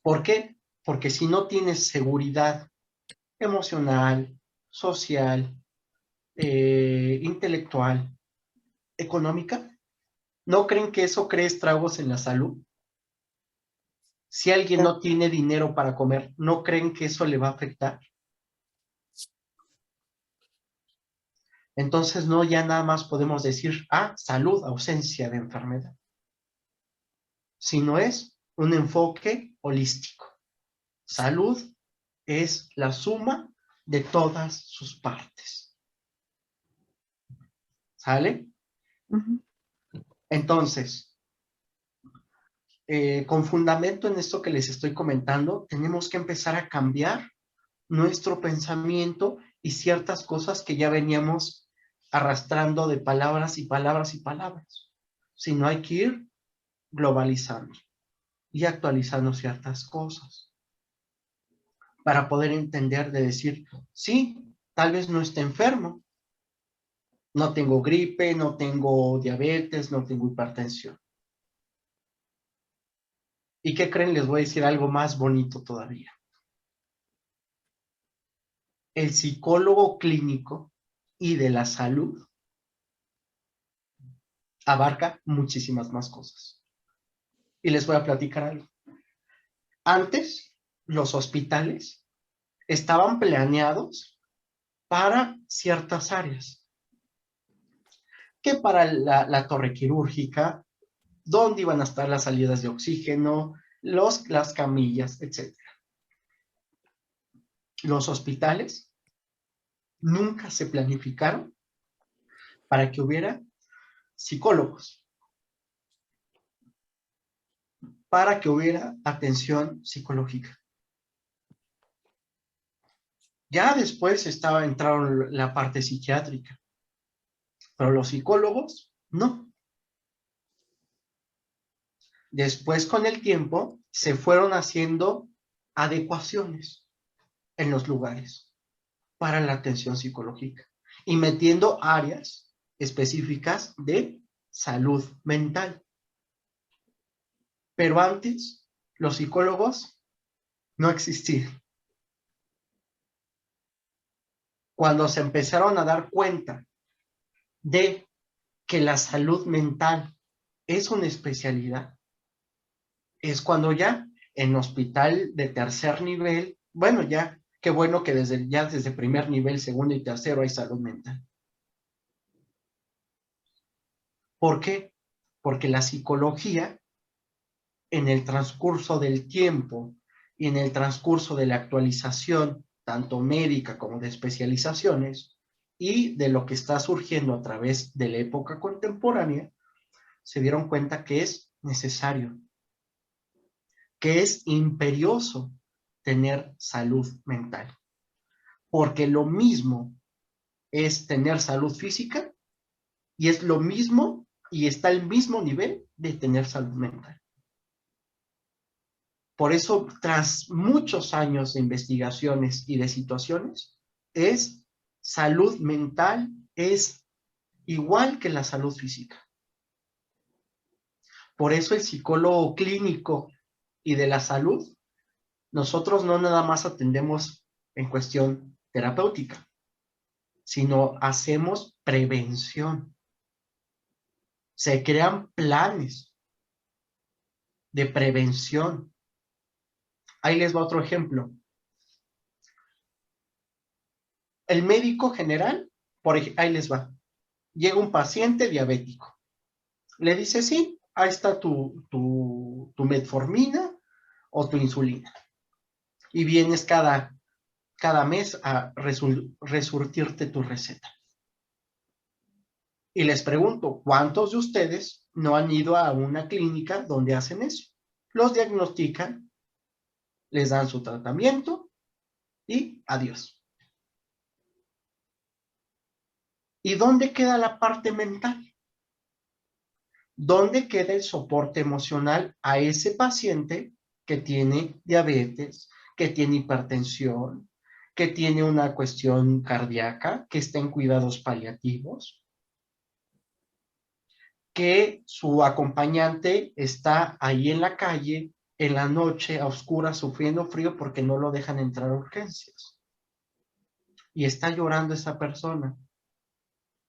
¿Por qué? Porque si no tienes seguridad emocional, social, intelectual, económica, ¿no creen que eso cree estragos en la salud? Si alguien no tiene dinero para comer, ¿no creen que eso le va a afectar? Entonces, no, ya nada más podemos decir, salud, ausencia de enfermedad, sino es un enfoque holístico. Salud es la suma de todas sus partes. ¿Sale? Ujú. Entonces, con fundamento en esto que les estoy comentando, tenemos que empezar a cambiar nuestro pensamiento y ciertas cosas que ya veníamos arrastrando de palabras y palabras y palabras. Si no, hay que ir globalizando y actualizando ciertas cosas para poder entender de decir, sí, tal vez no esté enfermo, no tengo gripe, no tengo diabetes, no tengo hipertensión. ¿Y qué creen? Les voy a decir algo más bonito todavía. El psicólogo clínico y de la salud abarca muchísimas más cosas. Y les voy a platicar algo. Antes, los hospitales estaban planeados para ciertas áreas. Que para la torre quirúrgica, dónde iban a estar las salidas de oxígeno, las camillas, etc. Los hospitales nunca se planificaron para que hubiera psicólogos, para que hubiera atención psicológica. Ya después entraron la parte psiquiátrica, pero los psicólogos no. Después, con el tiempo, se fueron haciendo adecuaciones en los lugares para la atención psicológica y metiendo áreas específicas de salud mental. Pero antes, los psicólogos no existían. Cuando se empezaron a dar cuenta de que la salud mental es una especialidad, es cuando ya en hospital de tercer nivel, bueno, ya, qué bueno que desde primer nivel, segundo y tercero hay salud mental. ¿Por qué? Porque la psicología, en el transcurso del tiempo y en el transcurso de la actualización, tanto médica como de especializaciones, y de lo que está surgiendo a través de la época contemporánea, se dieron cuenta que es necesario, que es imperioso tener salud mental. Porque lo mismo es tener salud física y es lo mismo y está al mismo nivel de tener salud mental. Por eso, tras muchos años de investigaciones y de situaciones, salud mental es igual que la salud física. Por eso el psicólogo clínico y de la salud, nosotros no nada más atendemos en cuestión terapéutica, sino hacemos prevención. Se crean planes de prevención. Ahí les va otro ejemplo. El médico general, ahí les va. Llega un paciente diabético. Le dice, sí, ahí está tu metformina o tu insulina. Y vienes cada mes a resurtirte tu receta. Y les pregunto, ¿cuántos de ustedes no han ido a una clínica donde hacen eso? Los diagnostican, les dan su tratamiento y adiós. ¿Y dónde queda la parte mental? ¿Dónde queda el soporte emocional a ese paciente que tiene diabetes, que tiene hipertensión, que tiene una cuestión cardíaca, que está en cuidados paliativos, que su acompañante está ahí en la calle, en la noche, a oscuras, sufriendo frío porque no lo dejan entrar a urgencias? Y está llorando esa persona,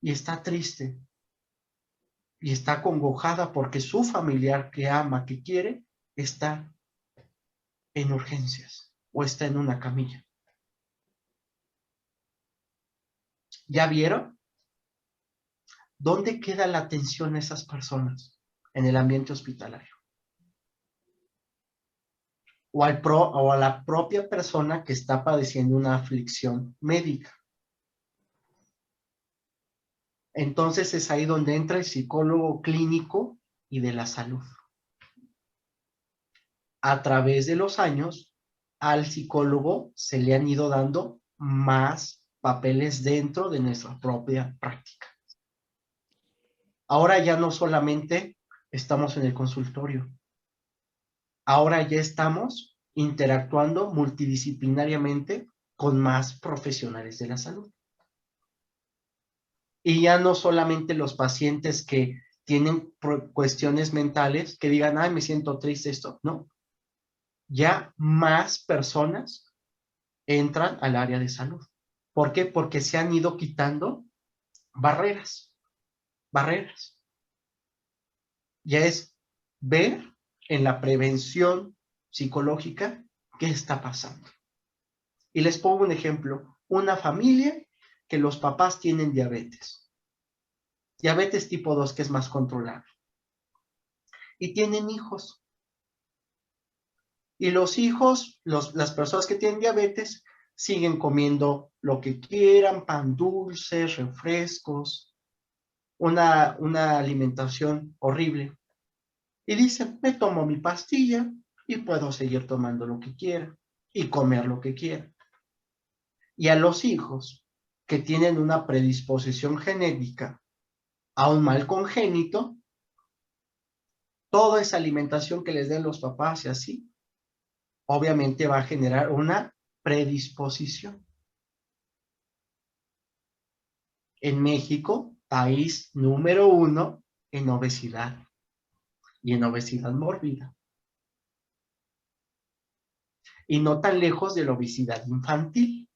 y está triste, y está acongojada porque su familiar que ama, que quiere, está en urgencias o está en una camilla. ¿Ya vieron? ¿Dónde queda la atención a esas personas? En el ambiente hospitalario. O a la propia persona que está padeciendo una aflicción médica. Entonces es ahí donde entra el psicólogo clínico y de la salud. A través de los años, al psicólogo se le han ido dando más papeles dentro de nuestra propia práctica. Ahora ya no solamente estamos en el consultorio, ahora ya estamos interactuando multidisciplinariamente con más profesionales de la salud. Y ya no solamente los pacientes que tienen cuestiones mentales, que digan, ay, me siento triste, esto, no. Ya más personas entran al área de salud. ¿Por qué? Porque se han ido quitando barreras. Ya es ver en la prevención psicológica qué está pasando. Y les pongo un ejemplo. Una familia que los papás tienen diabetes. Diabetes tipo 2, que es más controlable. Y tienen hijos. Y los hijos, las personas que tienen diabetes, siguen comiendo lo que quieran, pan dulce, refrescos, una alimentación horrible. Y dicen, me tomo mi pastilla y puedo seguir tomando lo que quiera y comer lo que quiera. Y a los hijos que tienen una predisposición genética a un mal congénito, toda esa alimentación que les den los papás y así, obviamente va a generar una predisposición. En México, país número 1 en obesidad y en obesidad mórbida. Y no tan lejos de la obesidad infantil.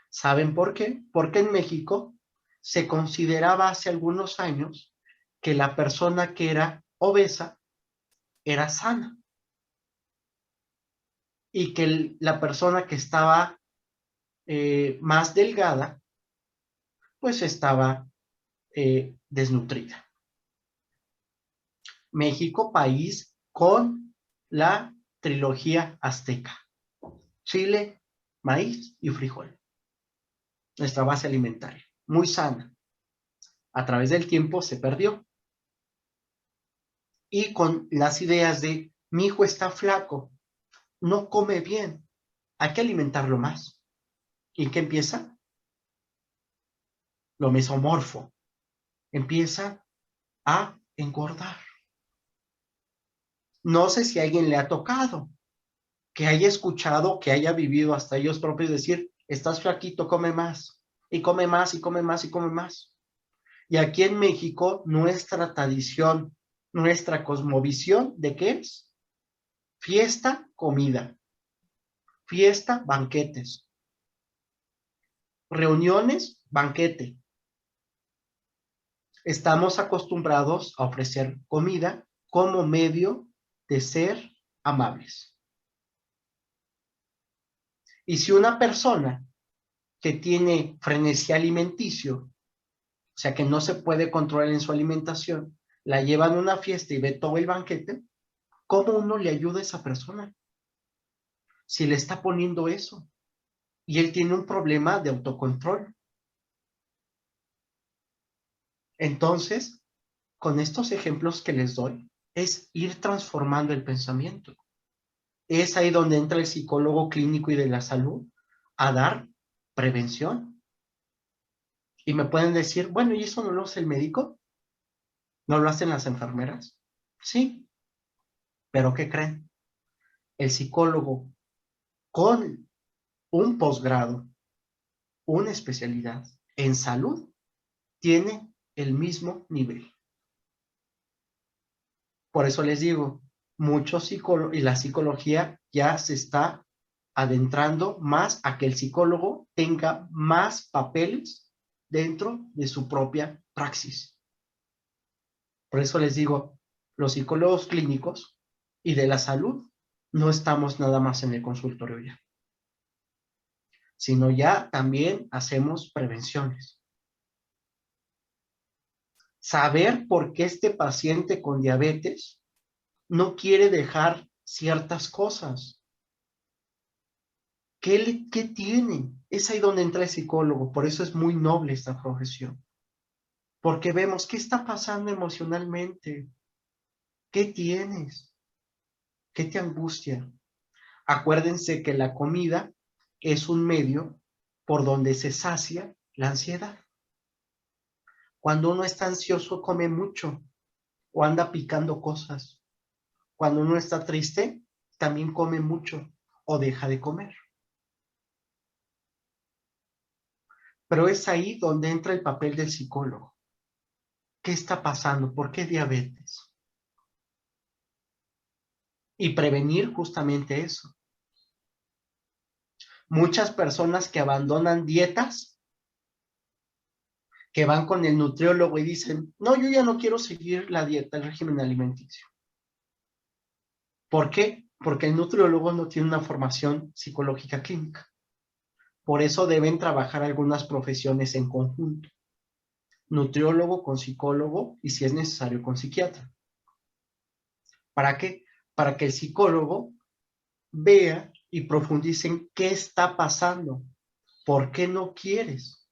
¿Saben por qué? Porque en México se consideraba hace algunos años que la persona que era obesa era sana y que la persona que estaba más delgada pues estaba desnutrida. México, país con la trilogía azteca: chile, maíz y frijol. Nuestra base alimentaria, muy sana. A través del tiempo se perdió. Y con las ideas de, mi hijo está flaco, no come bien, hay que alimentarlo más. ¿Y qué empieza? Lo mesomorfo. Empieza a engordar. No sé si a alguien le ha tocado, que haya escuchado, que haya vivido hasta ellos propios decir, estás flaquito, come más, y come más, y come más, y come más. Y aquí en México, nuestra tradición, nuestra cosmovisión, ¿de qué es? Fiesta, comida. Fiesta, banquetes. Reuniones, banquete. Estamos acostumbrados a ofrecer comida como medio de ser amables. Y si una persona que tiene frenesí alimenticio, o sea que no se puede controlar en su alimentación, la llevan a una fiesta y ve todo el banquete, ¿cómo uno le ayuda a esa persona? Si le está poniendo eso y él tiene un problema de autocontrol. Entonces, con estos ejemplos que les doy, es ir transformando el pensamiento. Es ahí donde entra el psicólogo clínico y de la salud a dar prevención. Y me pueden decir, bueno, ¿y eso no lo hace el médico? ¿No lo hacen las enfermeras? Sí, pero ¿qué creen? El psicólogo con un posgrado, una especialidad en salud, tiene el mismo nivel. Por eso les digo, muchos psicólogos y la psicología ya se está adentrando más a que el psicólogo tenga más papeles dentro de su propia praxis. Por eso les digo, los psicólogos clínicos y de la salud no estamos nada más en el consultorio ya, sino ya también hacemos prevenciones. Saber por qué este paciente con diabetes no quiere dejar ciertas cosas. ¿Qué tiene? Es ahí donde entra el psicólogo. Por eso es muy noble esta profesión. Porque vemos qué está pasando emocionalmente. ¿Qué tienes? ¿Qué te angustia? Acuérdense que la comida es un medio por donde se sacia la ansiedad. Cuando uno está ansioso, come mucho o anda picando cosas. Cuando uno está triste, también come mucho o deja de comer. Pero es ahí donde entra el papel del psicólogo. ¿Qué está pasando? ¿Por qué diabetes? Y prevenir justamente eso. Muchas personas que abandonan dietas, que van con el nutriólogo y dicen, no, yo ya no quiero seguir la dieta, el régimen alimenticio. ¿Por qué? Porque el nutriólogo no tiene una formación psicológica clínica. Por eso deben trabajar algunas profesiones en conjunto. Nutriólogo con psicólogo y si es necesario con psiquiatra. ¿Para qué? Para que el psicólogo vea y profundicen qué está pasando, por qué no quieres.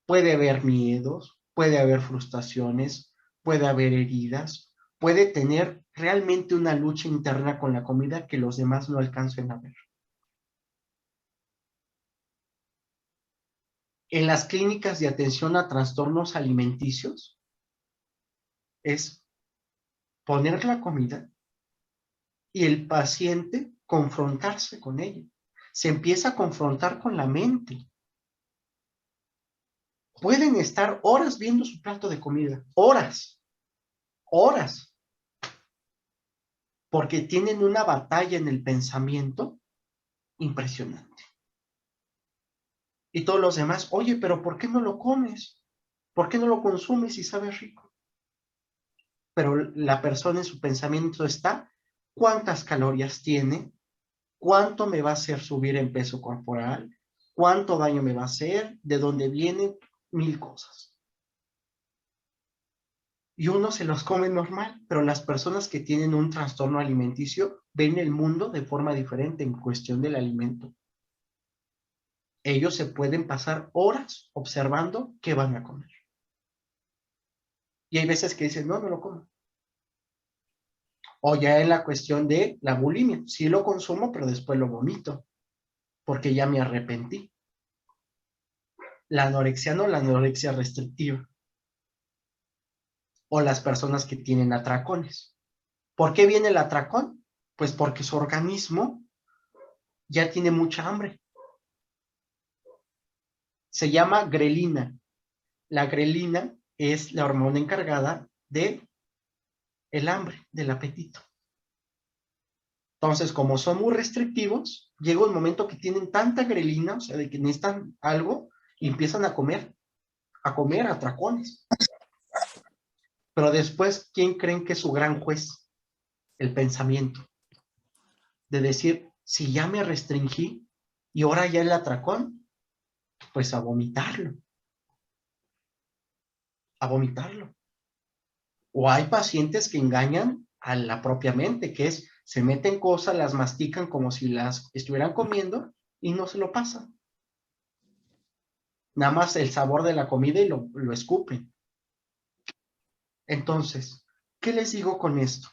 Puede haber miedos, puede haber frustraciones, puede haber heridas, puede tener realmente una lucha interna con la comida que los demás no alcancen a ver. En las clínicas de atención a trastornos alimenticios es poner la comida y el paciente confrontarse con ella. Se empieza a confrontar con la mente. Pueden estar horas viendo su plato de comida, horas, porque tienen una batalla en el pensamiento impresionante. Y todos los demás, oye, pero ¿por qué no lo comes? ¿Por qué no lo consumes si sabe rico? Pero la persona en su pensamiento está, ¿cuántas calorías tiene? ¿Cuánto me va a hacer subir en peso corporal? ¿Cuánto daño me va a hacer? ¿De dónde vienen? 1000 cosas. Y uno se los come normal, pero las personas que tienen un trastorno alimenticio ven el mundo de forma diferente en cuestión del alimento. Ellos se pueden pasar horas observando qué van a comer. Y hay veces que dicen, no, no lo como. O ya en la cuestión de la bulimia. Sí lo consumo, pero después lo vomito, porque ya me arrepentí. La anorexia no, la anorexia restrictiva. O las personas que tienen atracones. ¿Por qué viene el atracón? Pues porque su organismo ya tiene mucha hambre. Se llama grelina. La grelina es la hormona encargada de el hambre, del apetito. Entonces, como son muy restrictivos, llega un momento que tienen tanta grelina, o sea, de que necesitan algo, y empiezan a comer atracones. Pero después, ¿quién creen que es su gran juez? El pensamiento. De decir, si ya me restringí y ahora ya el atracón, pues a vomitarlo. A vomitarlo. O hay pacientes que engañan a la propia mente, que es, se meten cosas, las mastican como si las estuvieran comiendo y no se lo pasan. Nada más el sabor de la comida y lo escupen. Entonces, ¿qué les digo con esto?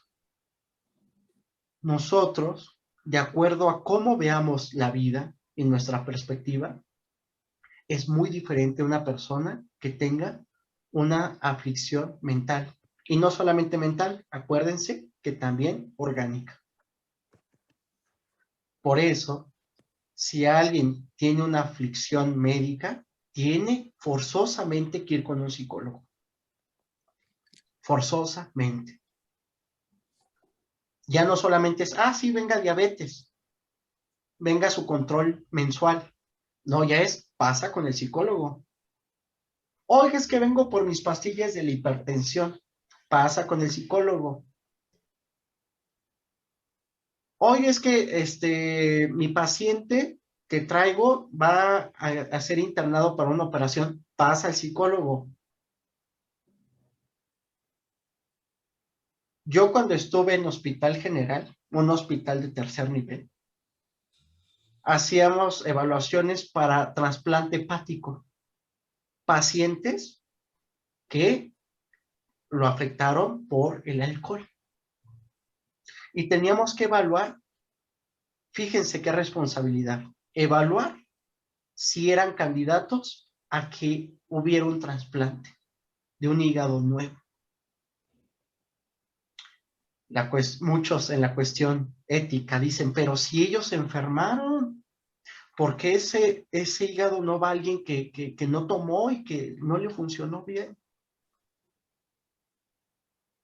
Nosotros, de acuerdo a cómo veamos la vida en nuestra perspectiva, es muy diferente una persona que tenga una aflicción mental. Y no solamente mental, acuérdense que también orgánica. Por eso, si alguien tiene una aflicción médica, tiene forzosamente que ir con un psicólogo. Forzosamente. Ya no solamente es, sí, venga diabetes, venga su control mensual. No, ya es, pasa con el psicólogo. Oiga, es que vengo por mis pastillas de la hipertensión. Pasa con el psicólogo. Oye, es que mi paciente que traigo va a ser internado para una operación. Pasa al psicólogo. Yo cuando estuve en Hospital General, un hospital de tercer nivel, hacíamos evaluaciones para trasplante hepático. Pacientes que lo afectaron por el alcohol. Y teníamos que evaluar, fíjense qué responsabilidad, evaluar si eran candidatos a que hubiera un trasplante de un hígado nuevo. Muchos en la cuestión ética dicen, pero si ellos se enfermaron, ¿por qué ese hígado no va a alguien que no tomó y que no le funcionó bien?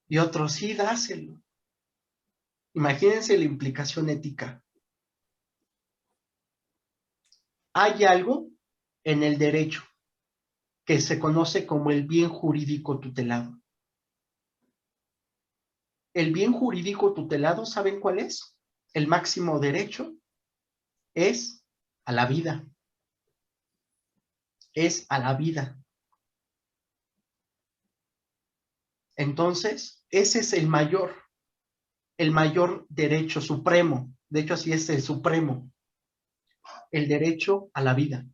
Y otros, sí, dáselo. Imagínense la implicación ética. Hay algo en el derecho que se conoce como el bien jurídico tutelado. El bien jurídico tutelado, ¿saben cuál es? El máximo derecho es a la vida. Es a la vida. Entonces, ese es el mayor derecho supremo de hecho así es el supremo, el derecho a la vida.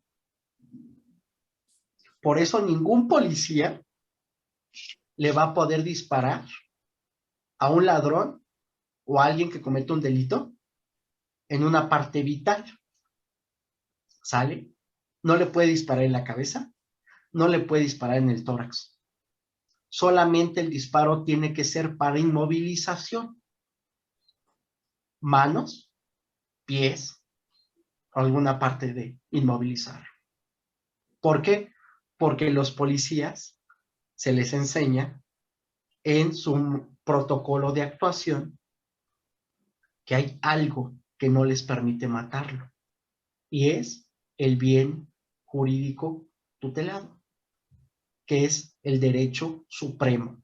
Por eso ningún policía le va a poder disparar a un ladrón o a alguien que comete un delito en una parte vital. ¿Sale? No le puede disparar en la cabeza, no le puede disparar en el tórax. Solamente el disparo tiene que ser para inmovilización. Manos, pies, o alguna parte de inmovilizar. ¿Por qué? Porque los policías se les enseña en su protocolo de actuación que hay algo que no les permite matarlo, y es el bien jurídico tutelado, que es el derecho supremo,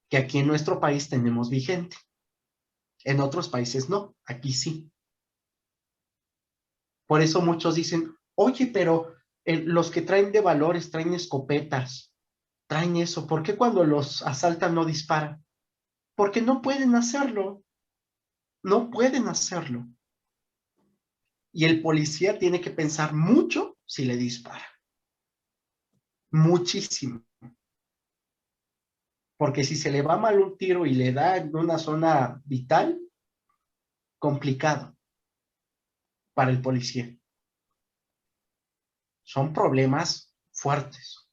que aquí en nuestro país tenemos vigente. En otros países no, aquí sí. Por eso muchos dicen, oye, pero los que traen de valores, traen escopetas, traen eso, ¿por qué cuando los asaltan no disparan? Porque no pueden hacerlo, no pueden hacerlo. Y el policía tiene que pensar mucho si le dispara. Muchísimo. Porque si se le va mal un tiro y le da en una zona vital, complicado para el policía. Son problemas fuertes.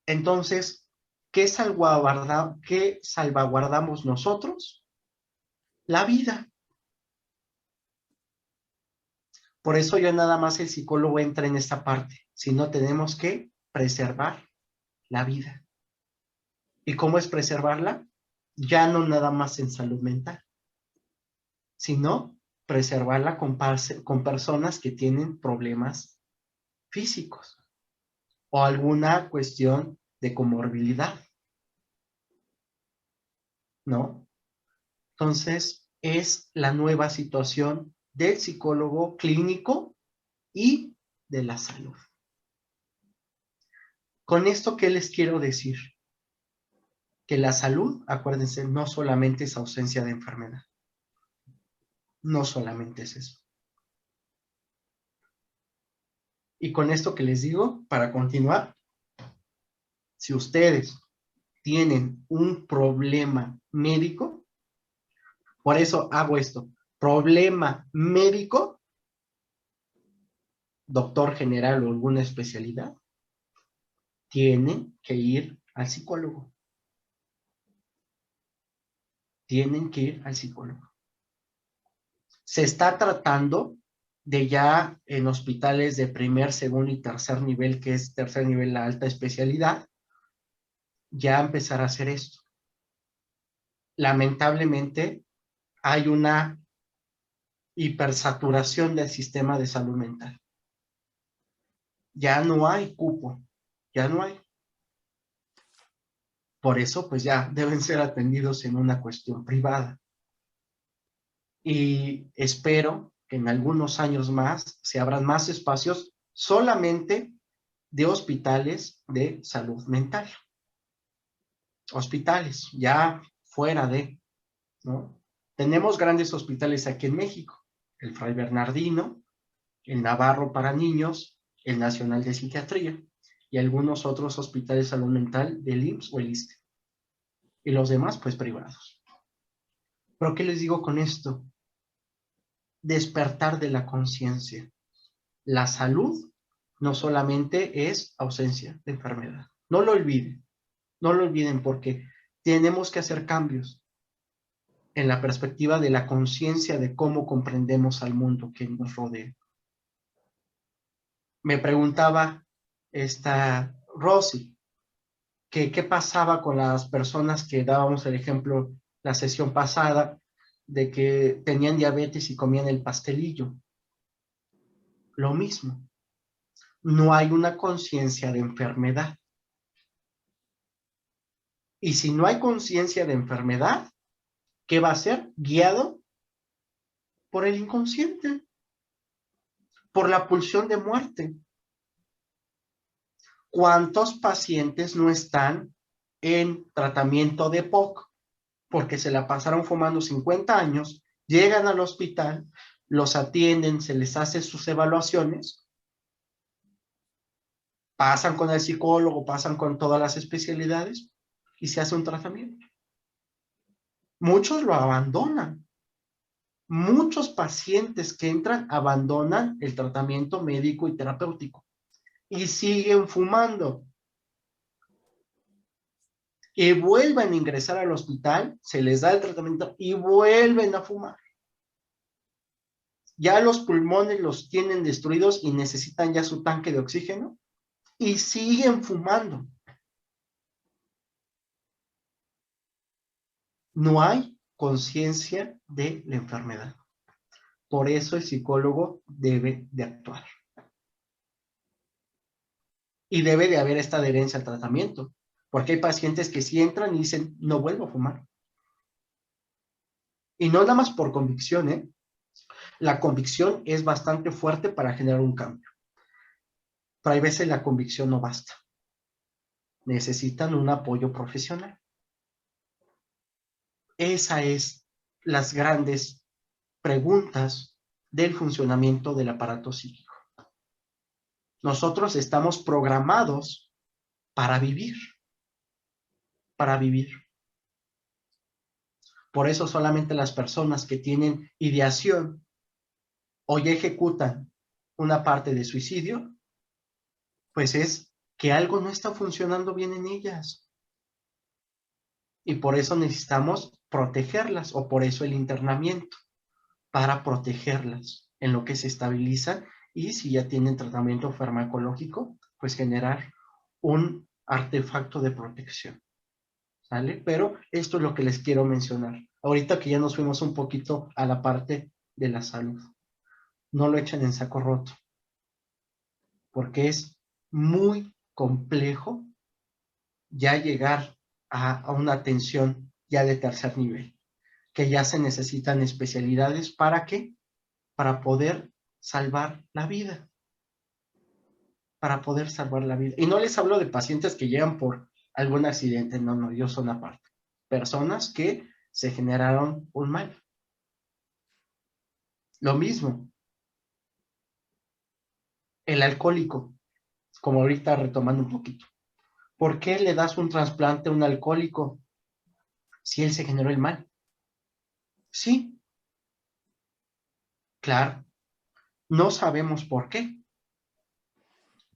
Entonces, ¿qué salvaguardamos nosotros? La vida. Por eso ya nada más el psicólogo entra en esta parte, si no tenemos que preservar la vida. ¿Y cómo es preservarla? Ya no nada más en salud mental, sino preservarla con personas que tienen problemas físicos o alguna cuestión de comorbilidad, ¿no? Entonces, es la nueva situación del psicólogo clínico y de la salud. Con esto, ¿qué les quiero decir? Que la salud, acuérdense, no solamente es ausencia de enfermedad. No solamente es eso. Y con esto que les digo, para continuar, si ustedes tienen un problema médico, por eso hago esto, problema médico, doctor general o alguna especialidad, tienen que ir al psicólogo. Tienen que ir al psicólogo. Se está tratando de ya en hospitales de primer, segundo y tercer nivel, que es tercer nivel la alta especialidad, ya empezar a hacer esto. Lamentablemente, hay una hipersaturación del sistema de salud mental. Ya no hay cupo, ya no hay. Por eso, pues ya deben ser atendidos en una cuestión privada. Y espero que en algunos años más se abran más espacios solamente de hospitales de salud mental. Hospitales, ya fuera de, ¿no? Tenemos grandes hospitales aquí en México, el Fray Bernardino, el Navarro para niños, el Nacional de Psiquiatría y algunos otros hospitales de salud mental del IMSS o el ISSSTE. Y los demás, pues, privados. ¿Pero qué les digo con esto? Despertar de la conciencia. La salud no solamente es ausencia de enfermedad. No lo olviden porque tenemos que hacer cambios en la perspectiva de la conciencia de cómo comprendemos al mundo que nos rodea. Me preguntaba esta Rosy, que qué pasaba con las personas que dábamos el ejemplo la sesión pasada, de que tenían diabetes y comían el pastelillo. Lo mismo. No hay una conciencia de enfermedad. Y si no hay conciencia de enfermedad, ¿qué va a ser? Guiado por el inconsciente, por la pulsión de muerte. ¿Cuántos pacientes no están en tratamiento de POC porque se la pasaron fumando 50 años Llegan al hospital, los atienden, se les hace sus evaluaciones, pasan con el psicólogo, pasan con todas las especialidades y se hace un tratamiento. Muchos lo abandonan. Muchos pacientes que entran abandonan el tratamiento médico y terapéutico y siguen fumando. Y vuelven a ingresar al hospital, se les da el tratamiento y vuelven a fumar. Ya los pulmones los tienen destruidos y necesitan ya su tanque de oxígeno y siguen fumando. No hay conciencia de la enfermedad. Por eso el psicólogo debe de actuar. Y debe de haber esta adherencia al tratamiento. Porque hay pacientes que sí entran y dicen, no vuelvo a fumar. Y no nada más por convicción, ¿eh? La convicción es bastante fuerte para generar un cambio. Pero hay veces la convicción no basta. Necesitan un apoyo profesional. Esa es las grandes preguntas del funcionamiento del aparato psíquico. Nosotros estamos programados para vivir. Para vivir. Por eso solamente las personas que tienen ideación o ya ejecutan una parte de suicidio, pues es que algo no está funcionando bien en ellas. Y por eso necesitamos protegerlas, o por eso el internamiento, para protegerlas en lo que se estabilizan, y si ya tienen tratamiento farmacológico, pues generar un artefacto de protección. ¿Sale? Pero esto es lo que les quiero mencionar. Ahorita que ya nos fuimos un poquito a la parte de la salud. No lo echen en saco roto, porque es muy complejo ya llegar a una atención ya de tercer nivel, que ya se necesitan especialidades. ¿Para qué? Para poder salvar la vida. Para poder salvar la vida. Y no les hablo de pacientes que llegan por algún accidente, no, yo son aparte. Personas que se generaron un mal. Lo mismo. El alcohólico, como ahorita retomando un poquito. ¿Por qué le das un trasplante a un alcohólico si él se generó el mal? Sí, claro. No sabemos por qué.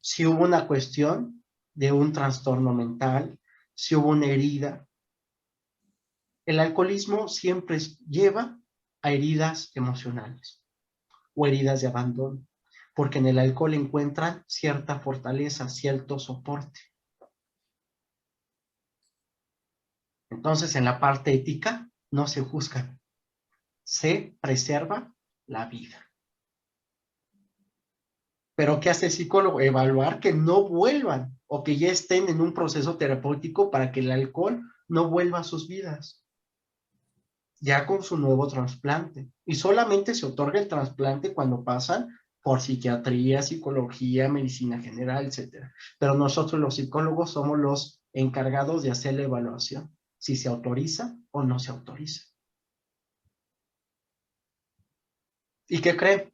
Si hubo una cuestión de un trastorno mental, si hubo una herida. El alcoholismo siempre lleva a heridas emocionales o heridas de abandono, porque en el alcohol encuentran cierta fortaleza, cierto soporte. Entonces, en la parte ética no se juzga, se preserva la vida. Pero ¿qué hace el psicólogo? Evaluar que no vuelvan o que ya estén en un proceso terapéutico para que el alcohol no vuelva a sus vidas, ya con su nuevo trasplante. Y solamente se otorga el trasplante cuando pasan por psiquiatría, psicología, medicina general, etc. Pero nosotros los psicólogos somos los encargados de hacer la evaluación, si se autoriza o no se autoriza. ¿Y qué creen?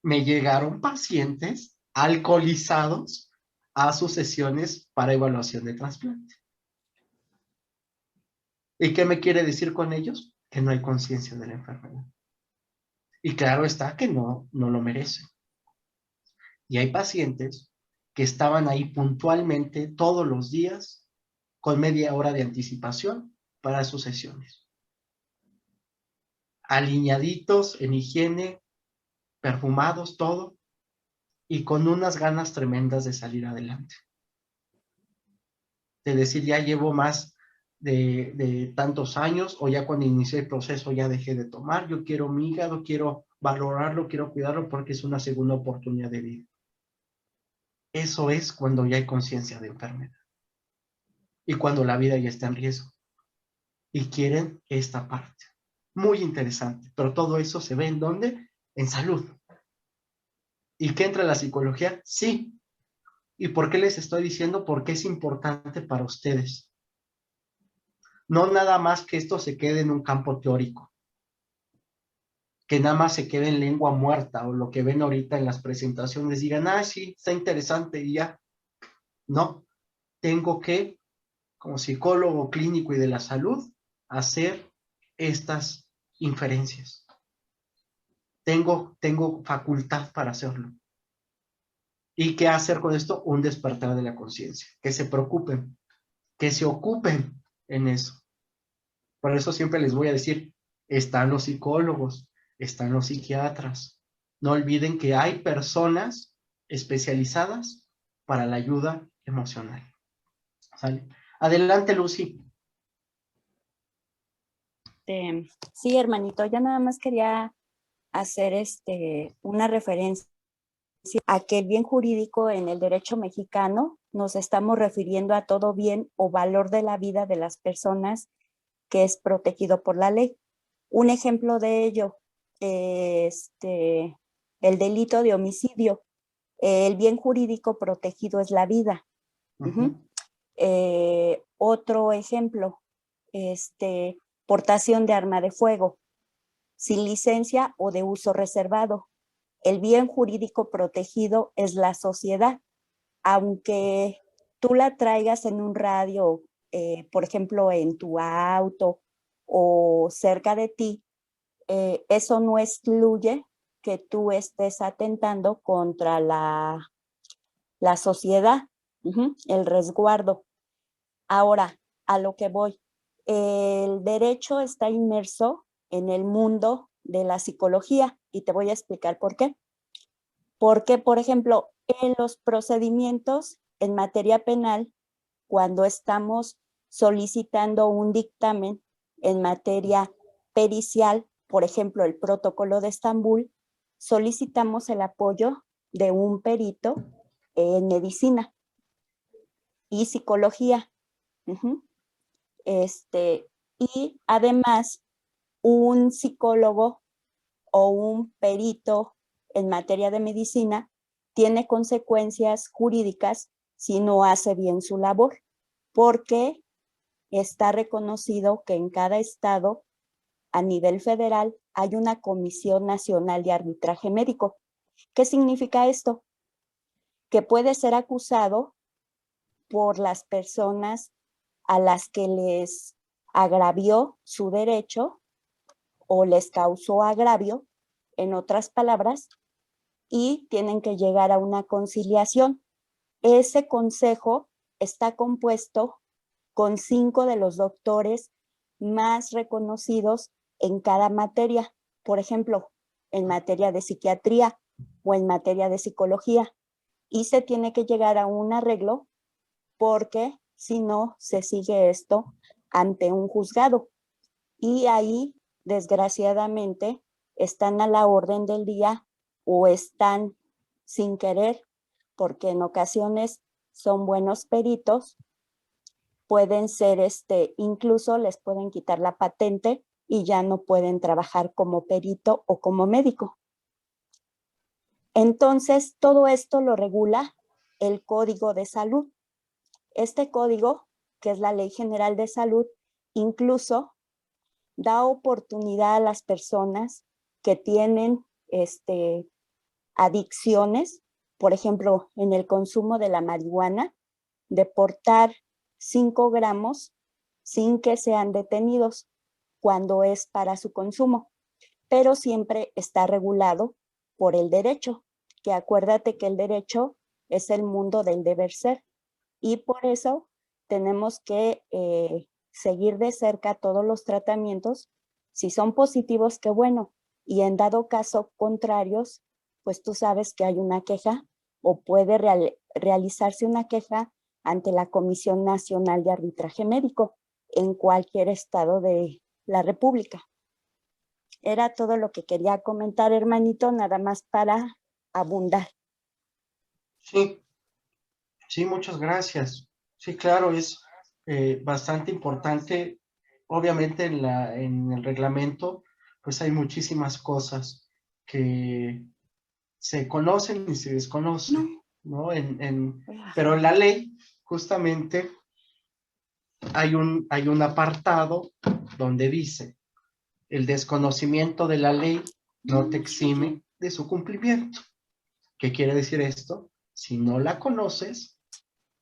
Me llegaron pacientes alcoholizados a sus sesiones para evaluación de trasplante. ¿Y qué me quiere decir con ellos? Que no hay conciencia de la enfermedad. Y claro está que no lo merecen. Y hay pacientes que estaban ahí puntualmente todos los días con media hora de anticipación para sus sesiones. Alineaditos en higiene, perfumados, todo, y con unas ganas tremendas de salir adelante. De decir, ya llevo más de tantos años, o ya cuando inicié el proceso ya dejé de tomar, yo quiero mi hígado, quiero valorarlo, quiero cuidarlo porque es una segunda oportunidad de vida. Eso es cuando ya hay conciencia de enfermedad. Y cuando la vida ya está en riesgo. Y quieren esta parte. Muy interesante. Pero todo eso se ve ¿en dónde? En salud. ¿Y qué entra la psicología? Sí. ¿Y por qué les estoy diciendo? Porque es importante para ustedes. No nada más que esto se quede en un campo teórico. que nada más se quede en lengua muerta o lo que ven ahorita en las presentaciones, digan, ah, sí, está interesante y ya. No, tengo que, como psicólogo clínico y de la salud, hacer estas inferencias. Tengo facultad para hacerlo. ¿Y qué hacer con esto? Un despertar de la conciencia. Que se preocupen, que se ocupen en eso. Por eso siempre les voy a decir, están los psicólogos, están los psiquiatras. No olviden que hay personas especializadas para la ayuda emocional. ¿Sale? Adelante, Lucy. Sí, hermanito, yo nada más quería hacer una referencia a que el bien jurídico en el derecho mexicano nos estamos refiriendo a todo bien o valor de la vida de las personas que es protegido por la ley. Un ejemplo de ello, el delito de homicidio. El bien jurídico protegido es la vida. Otro ejemplo, portación de arma de fuego, sin licencia o de uso reservado. El bien jurídico protegido es la sociedad. Aunque tú la traigas en un radio, por ejemplo, en tu auto o cerca de ti, eso no excluye que tú estés atentando contra la sociedad, el resguardo. Ahora, a lo que voy, el derecho está inmerso en el mundo de la psicología y te voy a explicar por qué. Porque, por ejemplo, en los procedimientos en materia penal, cuando estamos solicitando un dictamen en materia pericial, por ejemplo, el protocolo de Estambul, solicitamos el apoyo de un perito en medicina y psicología. Y además, un psicólogo o un perito en materia de medicina tiene consecuencias jurídicas si no hace bien su labor, porque está reconocido que en cada estado, a nivel federal, hay una Comisión Nacional de Arbitraje Médico. ¿Qué significa esto? Que puede ser acusado por las personas a las que les agravió su derecho o les causó agravio, en otras palabras, y tienen que llegar a una conciliación. Ese consejo está compuesto con 5 de los doctores más reconocidos en cada materia, por ejemplo, en materia de psiquiatría o en materia de psicología, y se tiene que llegar a un arreglo porque si no se sigue esto ante un juzgado. Y ahí, desgraciadamente, están a la orden del día o están sin querer, porque en ocasiones son buenos peritos, pueden ser, incluso les pueden quitar la patente y ya no pueden trabajar como perito o como médico. Entonces, todo esto lo regula el Código de Salud. Este código, que es la Ley General de Salud, incluso da oportunidad a las personas que tienen adicciones, por ejemplo, en el consumo de la marihuana, de portar 5 gramos sin que sean detenidos cuando es para su consumo, pero siempre está regulado por el derecho, que acuérdate que el derecho es el mundo del deber ser, y por eso tenemos que seguir de cerca todos los tratamientos. Si son positivos, qué bueno, y en dado caso contrarios, pues tú sabes que hay una queja o puede realizarse una queja ante la Comisión Nacional de Arbitraje Médico en cualquier estado de la República. Era todo lo que quería comentar, hermanito, nada más para abundar. Sí, sí, muchas gracias. Sí, claro, es bastante importante. Obviamente en el reglamento, pues hay muchísimas cosas que se conocen y se desconocen, ¿no? Pero en la ley, justamente, hay un apartado donde dice, el desconocimiento de la ley no te exime de su cumplimiento. ¿Qué quiere decir esto? Si no la conoces,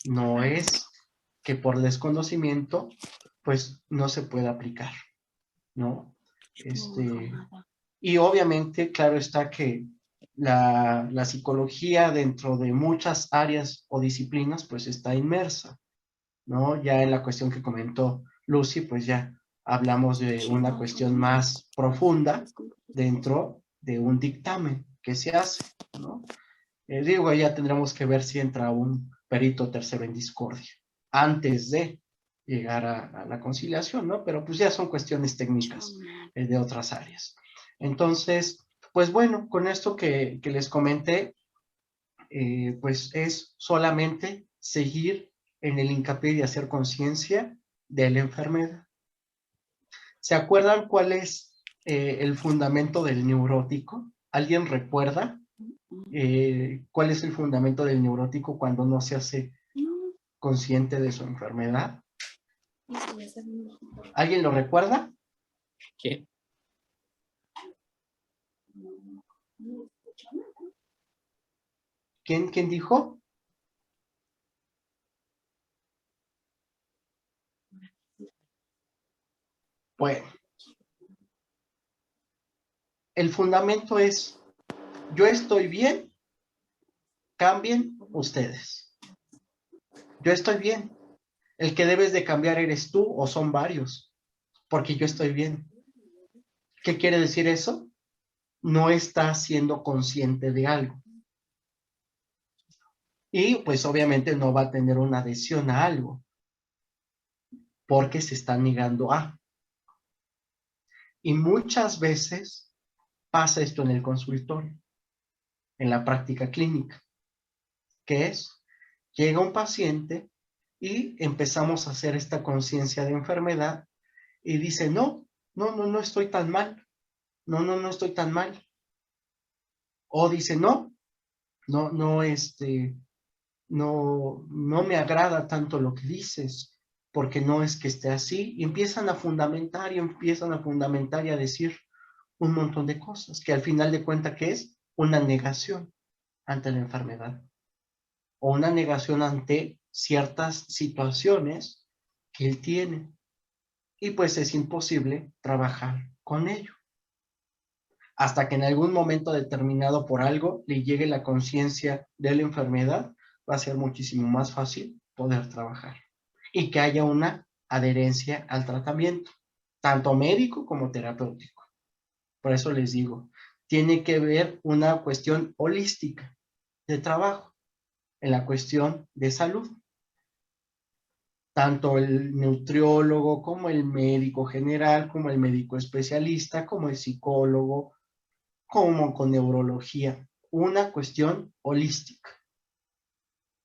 no es que por desconocimiento, pues no se pueda aplicar, ¿no? Y obviamente, claro está que la psicología dentro de muchas áreas o disciplinas, pues está inmersa, ¿no? Ya en la cuestión que comentó Lucy, pues ya hablamos de una cuestión más profunda dentro de un dictamen que se hace, ¿no? Digo, ya tendremos que ver si entra un perito tercero en discordia antes de llegar a la conciliación, ¿no? Pero pues ya son cuestiones técnicas de otras áreas. Entonces, pues bueno, con esto que les comenté, pues es solamente seguir en el hincapié de hacer conciencia de la enfermedad. ¿Se acuerdan cuál es el fundamento del neurótico? ¿Alguien recuerda cuál es el fundamento del neurótico cuando no se hace consciente de su enfermedad? ¿Alguien lo recuerda? ¿Qué? ¿Quién dijo? Bueno, el fundamento es, yo estoy bien, cambien ustedes. Yo estoy bien. El que debes de cambiar eres tú o son varios, porque yo estoy bien. ¿Qué quiere decir eso? No estás siendo consciente de algo. Y pues obviamente no va a tener una adhesión a algo, porque se está negando a. Y muchas veces pasa esto en el consultorio, en la práctica clínica, que es, llega un paciente y empezamos a hacer esta conciencia de enfermedad y dice, no estoy tan mal, no estoy tan mal. O dice, no me agrada tanto lo que dices, porque no es que esté así, y empiezan a fundamentar y a decir un montón de cosas, que al final de cuentas, ¿qué es? Una negación ante la enfermedad, o una negación ante ciertas situaciones que él tiene, y pues es imposible trabajar con ello, hasta que en algún momento determinado por algo le llegue la conciencia de la enfermedad, va a ser muchísimo más fácil poder trabajar y que haya una adherencia al tratamiento, tanto médico como terapéutico. Por eso les digo, tiene que ver una cuestión holística de trabajo en la cuestión de salud. Tanto el nutriólogo como el médico general, como el médico especialista, como el psicólogo, como con neurología, una cuestión holística,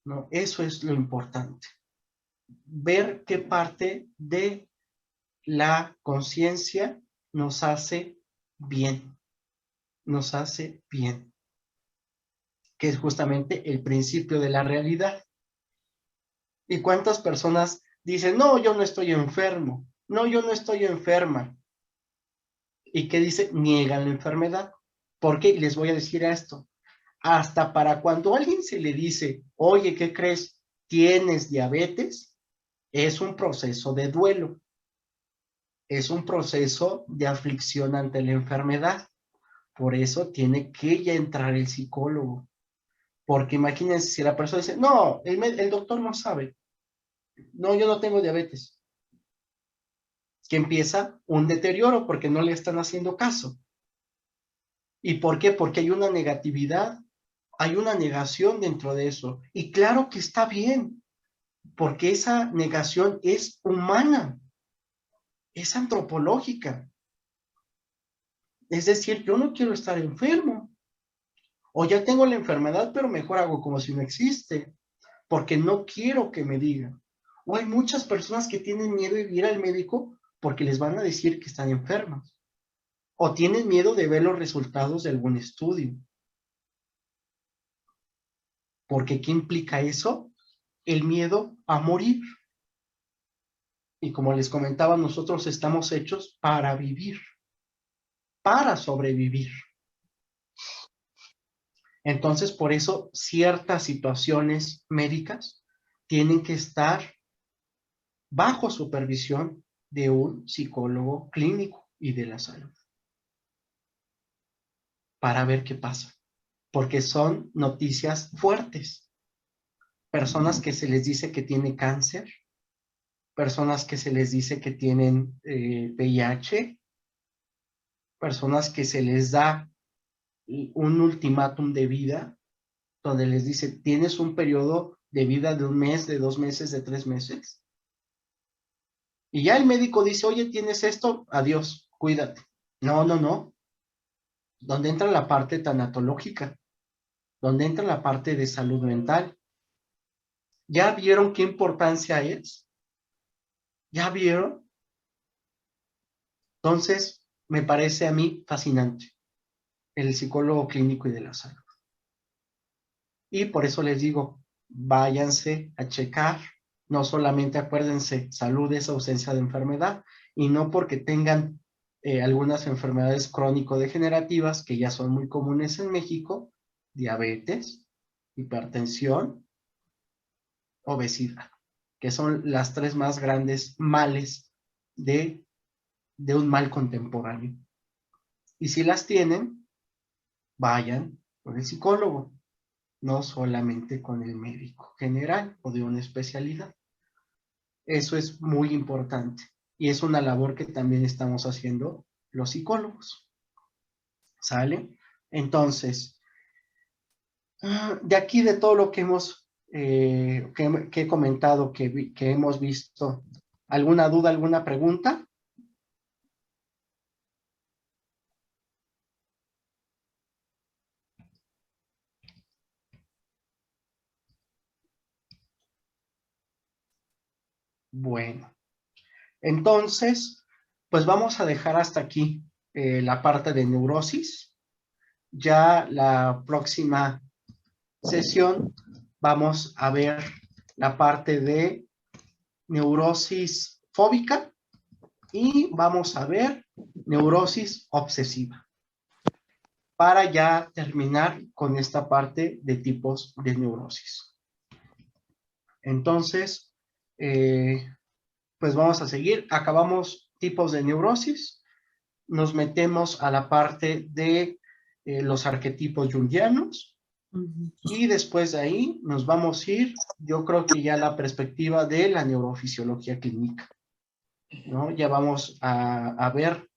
¿no? Eso es lo importante. Ver qué parte de la conciencia nos hace bien, que es justamente el principio de la realidad. ¿Y cuántas personas dicen, no, yo no estoy enfermo, no, yo no estoy enferma? ¿Y qué dice? Niegan la enfermedad. ¿Por qué? Y les voy a decir esto. Hasta para cuando a alguien se le dice, oye, ¿qué crees? ¿Tienes diabetes? Es un proceso de duelo. Es un proceso de aflicción ante la enfermedad. Por eso tiene que ya entrar el psicólogo. Porque imagínense si la persona dice, no, el doctor no sabe. No, yo no tengo diabetes. Que empieza un deterioro porque no le están haciendo caso. ¿Y por qué? Porque hay una negatividad, hay una negación dentro de eso. Y claro que está bien, porque esa negación es humana, es antropológica. Es decir, yo no quiero estar enfermo. O ya tengo la enfermedad, pero mejor hago como si no existe, porque no quiero que me digan. O hay muchas personas que tienen miedo de ir al médico porque les van a decir que están enfermas. O tienen miedo de ver los resultados de algún estudio. Porque ¿qué implica eso? El miedo a morir. Y como les comentaba, nosotros estamos hechos para vivir, para sobrevivir. Entonces, por eso ciertas situaciones médicas tienen que estar bajo supervisión de un psicólogo clínico y de la salud para ver qué pasa, porque son noticias fuertes. Personas que se les dice que tiene cáncer, personas que se les dice que tienen VIH, personas que se les da un ultimátum de vida, donde les dice, tienes un periodo de vida de 1 mes, de 2 meses, de 3 meses. Y ya el médico dice, oye, tienes esto, adiós, cuídate. No, no, no. Donde entra la parte tanatológica, donde entra la parte de salud mental. ¿Ya vieron qué importancia es? ¿Ya vieron? Entonces, me parece a mí fascinante el psicólogo clínico y de la salud. Y por eso les digo, váyanse a checar. No solamente acuérdense, salud es ausencia de enfermedad, y no porque tengan algunas enfermedades crónico-degenerativas que ya son muy comunes en México, diabetes, hipertensión, obesidad, que son las 3 más grandes males de un mal contemporáneo. Y si las tienen, vayan con el psicólogo, no solamente con el médico general o de una especialidad. Eso es muy importante y es una labor que también estamos haciendo los psicólogos. ¿Sale? Entonces, de aquí de todo lo que hemos, que he comentado, que hemos visto, ¿alguna duda, alguna pregunta? Bueno, entonces, pues vamos a dejar hasta aquí la parte de neurosis. Ya la próxima sesión vamos a ver la parte de neurosis fóbica y vamos a ver neurosis obsesiva para ya terminar con esta parte de tipos de neurosis. Entonces, pues vamos a seguir. Acabamos tipos de neurosis. Nos metemos a la parte de los arquetipos junguianos. Y después de ahí nos vamos a ir, yo creo que ya a la perspectiva de la neurofisiología clínica, ¿no? Ya vamos a ver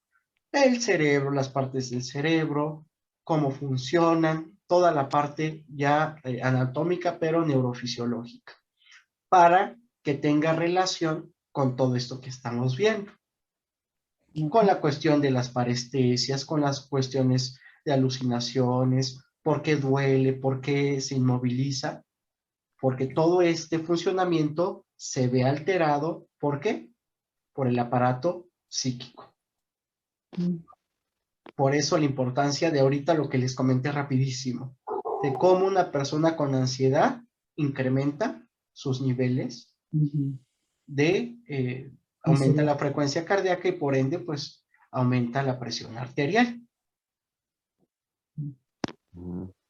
el cerebro, las partes del cerebro, cómo funcionan, toda la parte ya anatómica, pero neurofisiológica, para que tenga relación con todo esto que estamos viendo, con la cuestión de las parestesias, con las cuestiones de alucinaciones, por qué duele, por qué se inmoviliza, porque todo este funcionamiento se ve alterado, ¿por qué? Por el aparato psíquico. Por eso la importancia de ahorita lo que les comenté rapidísimo, de cómo una persona con ansiedad incrementa sus niveles de, aumenta la frecuencia cardíaca y por ende, pues, aumenta la presión arterial.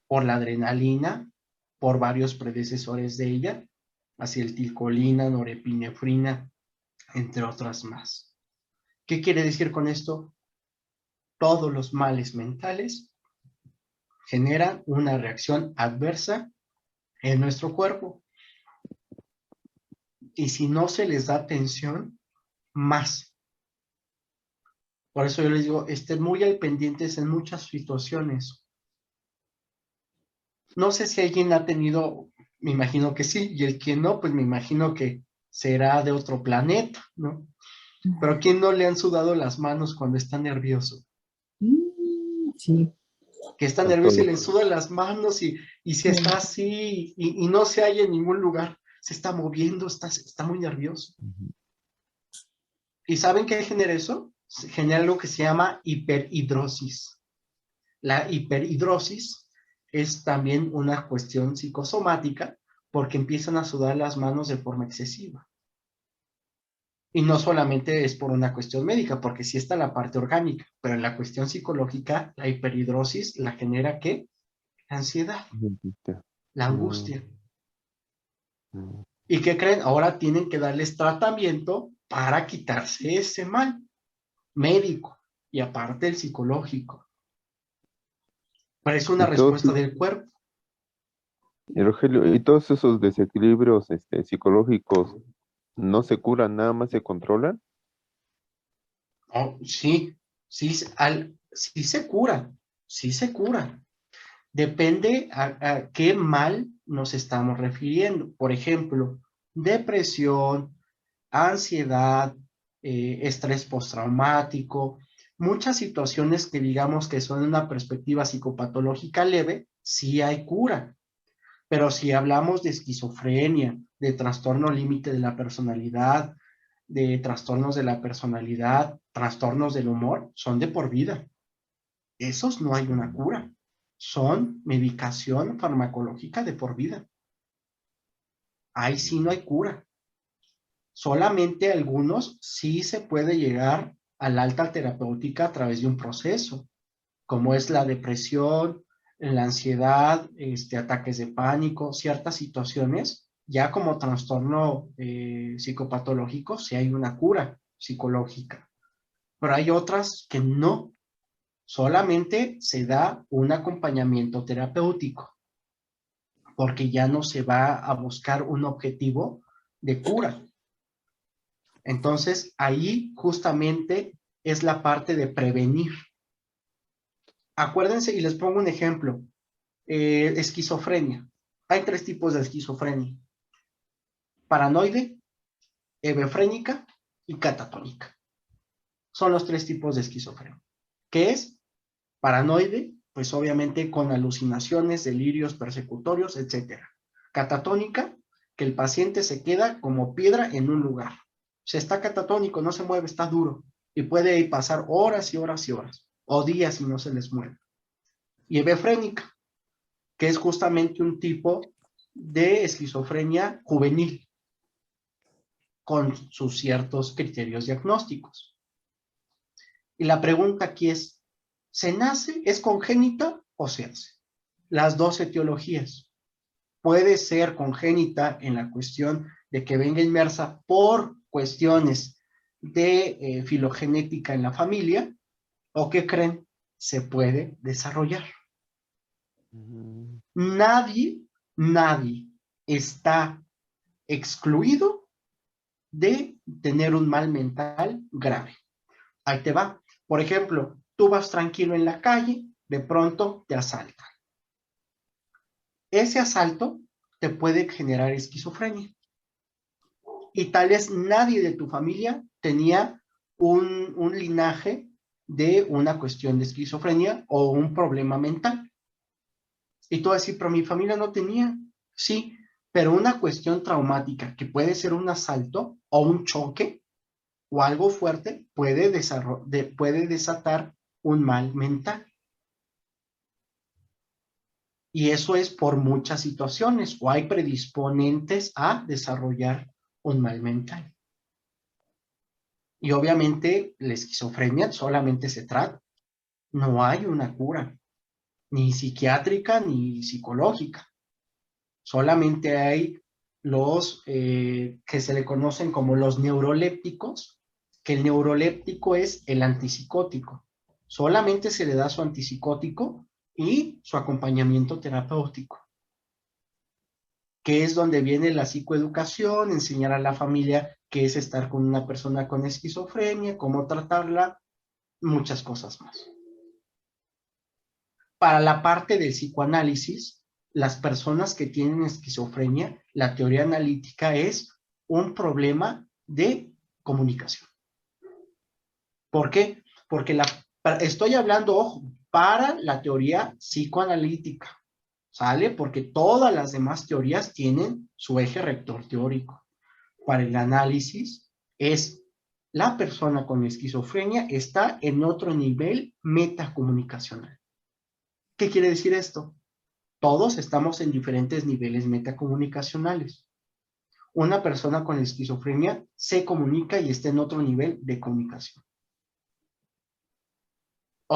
Por la adrenalina, por varios predecesores de ella, acetilcolina, norepinefrina, entre otras más. ¿Qué quiere decir con esto? Todos los males mentales generan una reacción adversa en nuestro cuerpo. Y si no se les da atención, más. Por eso yo les digo, estén muy al pendientes en muchas situaciones. No sé si alguien ha tenido, me imagino que sí, y el que no, pues me imagino que será de otro planeta, ¿no? Pero ¿a quién no le han sudado las manos cuando está nervioso? Sí. Que está nervioso y le sudan las manos y si está así y no se halla en ningún lugar, se está moviendo, está muy nervioso. ¿Y saben qué genera eso? Genera lo que se llama hiperhidrosis. La hiperhidrosis es también una cuestión psicosomática porque empiezan a sudar las manos de forma excesiva. Y no solamente es por una cuestión médica, porque sí está la parte orgánica, pero en la cuestión psicológica, la hiperhidrosis la genera ¿qué? La ansiedad, Mentita. la angustia. Mm. ¿Y qué creen? Ahora tienen que darles tratamiento para quitarse ese mal médico y aparte el psicológico. Pero es una Y todos, respuesta del cuerpo. y Rogelio, y todos esos desequilibrios psicológicos no se curan, nada más se controlan. Oh, sí, sí, sí se cura, sí se cura. Depende a qué mal nos estamos refiriendo. Por ejemplo, depresión, ansiedad, estrés postraumático, muchas situaciones que digamos que son una perspectiva psicopatológica leve, sí hay cura. Pero si hablamos de esquizofrenia, de trastorno límite de la personalidad, de trastornos de la personalidad, trastornos del humor, son de por vida. Esos no hay una cura. Son medicación farmacológica de por vida. Ahí sí no hay cura. Solamente algunos sí se puede llegar a la alta terapéutica a través de un proceso, como es la depresión, la ansiedad, ataques de pánico, ciertas situaciones, ya como trastorno psicopatológico, sí hay una cura psicológica, pero hay otras que no, solamente se da un acompañamiento terapéutico, porque ya no se va a buscar un objetivo de cura. Entonces, ahí justamente es la parte de prevenir. Acuérdense, y les pongo un ejemplo, esquizofrenia. Hay 3 tipos de esquizofrenia: paranoide, hebefrénica y catatónica. Son los 3 tipos de esquizofrenia. ¿Qué es? Paranoide, pues obviamente con alucinaciones, delirios persecutorios, etc. Catatónica, que el paciente se queda como piedra en un lugar. Se está catatónico, no se mueve, está duro. Y puede pasar horas y horas y horas, o días y no se les mueve. Y hebefrénica, que es justamente un tipo de esquizofrenia juvenil, con sus ciertos criterios diagnósticos. Y la pregunta aquí es, ¿se nace, es congénita o se hace? Las 2 etiologías. Puede ser congénita en la cuestión de que venga inmersa por cuestiones de filogenética en la familia, o ¿qué creen? Se puede desarrollar. Nadie está excluido de tener un mal mental grave. Ahí te va. Por ejemplo, tú vas tranquilo en la calle, de pronto te asaltan. Ese asalto te puede generar esquizofrenia. Y tal vez nadie de tu familia tenía un linaje de una cuestión de esquizofrenia o un problema mental. Y tú vas a decir, pero mi familia no tenía. Sí, pero una cuestión traumática que puede ser un asalto o un choque o algo fuerte puede desatar un mal mental. Y eso es por muchas situaciones, o hay predisponentes a desarrollar un mal mental. Y obviamente la esquizofrenia solamente se trata. No hay una cura, ni psiquiátrica ni psicológica. Solamente hay los que se le conocen como los neurolépticos, que el neuroléptico es el antipsicótico. Solamente se le da su antipsicótico y su acompañamiento terapéutico, que es donde viene la psicoeducación, enseñar a la familia qué es estar con una persona con esquizofrenia, cómo tratarla, muchas cosas más. Para la parte del psicoanálisis, las personas que tienen esquizofrenia, la teoría analítica es un problema de comunicación. ¿Por qué? Porque estoy hablando, ojo, para la teoría psicoanalítica, ¿sale? Porque todas las demás teorías tienen su eje rector teórico. Para el análisis es la persona con esquizofrenia está en otro nivel metacomunicacional. ¿Qué quiere decir esto? Todos estamos en diferentes niveles metacomunicacionales. Una persona con esquizofrenia se comunica y está en otro nivel de comunicación.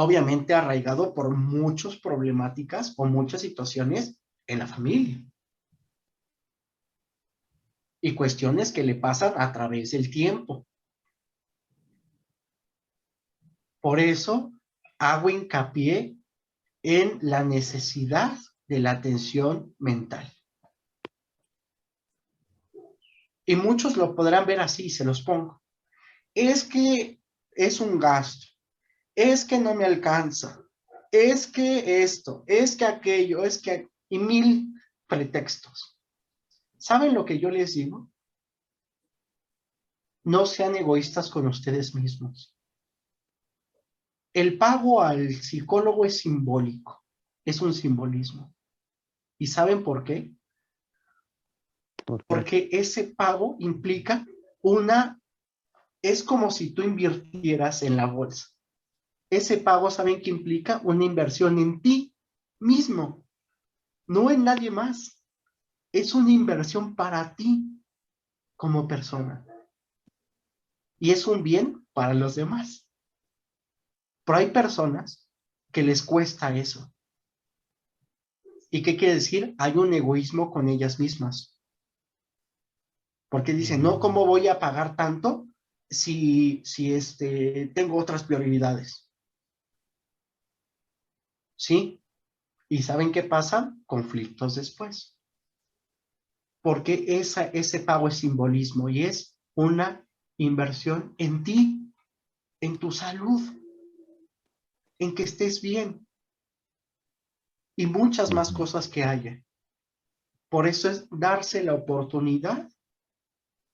obviamente arraigado por muchas problemáticas o muchas situaciones en la familia. Y cuestiones que le pasan a través del tiempo. Por eso hago hincapié en la necesidad de la atención mental. Y muchos lo podrán ver así, se los pongo. Es que es un gasto, es que no me alcanza, es que esto, es que aquello, es que... y mil pretextos. ¿Saben lo que yo les digo? No sean egoístas con ustedes mismos. El pago al psicólogo es simbólico, es un simbolismo. ¿Y saben por qué? ¿Por qué? Porque ese pago implica es como si tú invirtieras en la bolsa. Ese pago, ¿saben qué implica? Una inversión en ti mismo, no en nadie más. Es una inversión para ti como persona. Y es un bien para los demás. Pero hay personas que les cuesta eso. ¿Y qué quiere decir? Hay un egoísmo con ellas mismas. Porque dicen, no, ¿cómo voy a pagar tanto si tengo otras prioridades? ¿Sí? ¿Y saben qué pasa? Conflictos después. Porque ese pago es simbolismo y es una inversión en ti, en tu salud, en que estés bien y muchas más cosas que haya. Por eso es darse la oportunidad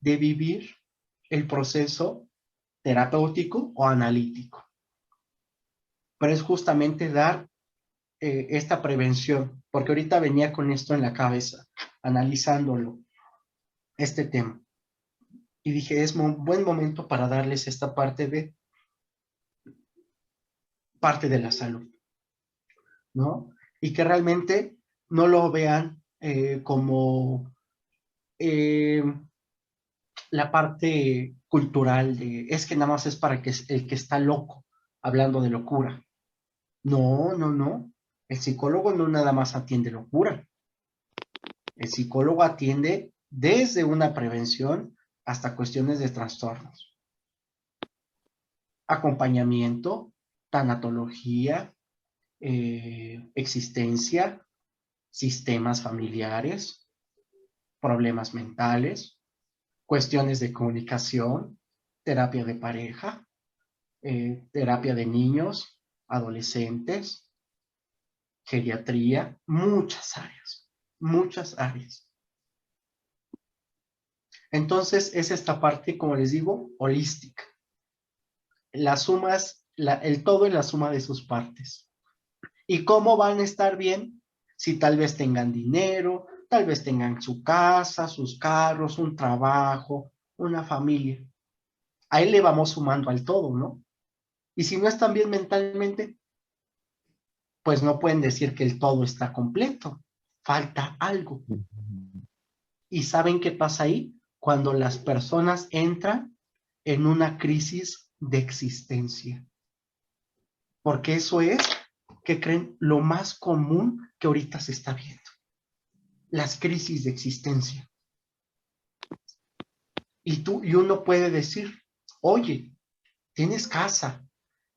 de vivir el proceso terapéutico o analítico. Pero es justamente dar esta prevención, porque ahorita venía con esto en la cabeza, analizándolo, este tema. Y dije, es un buen momento para darles esta parte de la salud, ¿no? Y que realmente no lo vean como la parte cultural de, es que nada más es para que el que está loco, hablando de locura. No, no, no. El psicólogo no nada más atiende locura. El psicólogo atiende desde una prevención hasta cuestiones de trastornos. Acompañamiento, tanatología, existencia, sistemas familiares, problemas mentales, cuestiones de comunicación, terapia de pareja, terapia de niños, adolescentes, geriatría, muchas áreas, muchas áreas. Entonces es esta parte, como les digo, holística. Las sumas, el todo es la suma de sus partes. ¿Y cómo van a estar bien? Si tal vez tengan dinero, tal vez tengan su casa, sus carros, un trabajo, una familia. Ahí le vamos sumando al todo, ¿no? Y si no están bien mentalmente, pues no pueden decir que el todo está completo. Falta algo. ¿Y saben qué pasa ahí? Cuando las personas entran en una crisis de existencia. Porque eso es, ¿qué creen? Lo más común que ahorita se está viendo. Las crisis de existencia. Y uno puede decir, oye, tienes casa,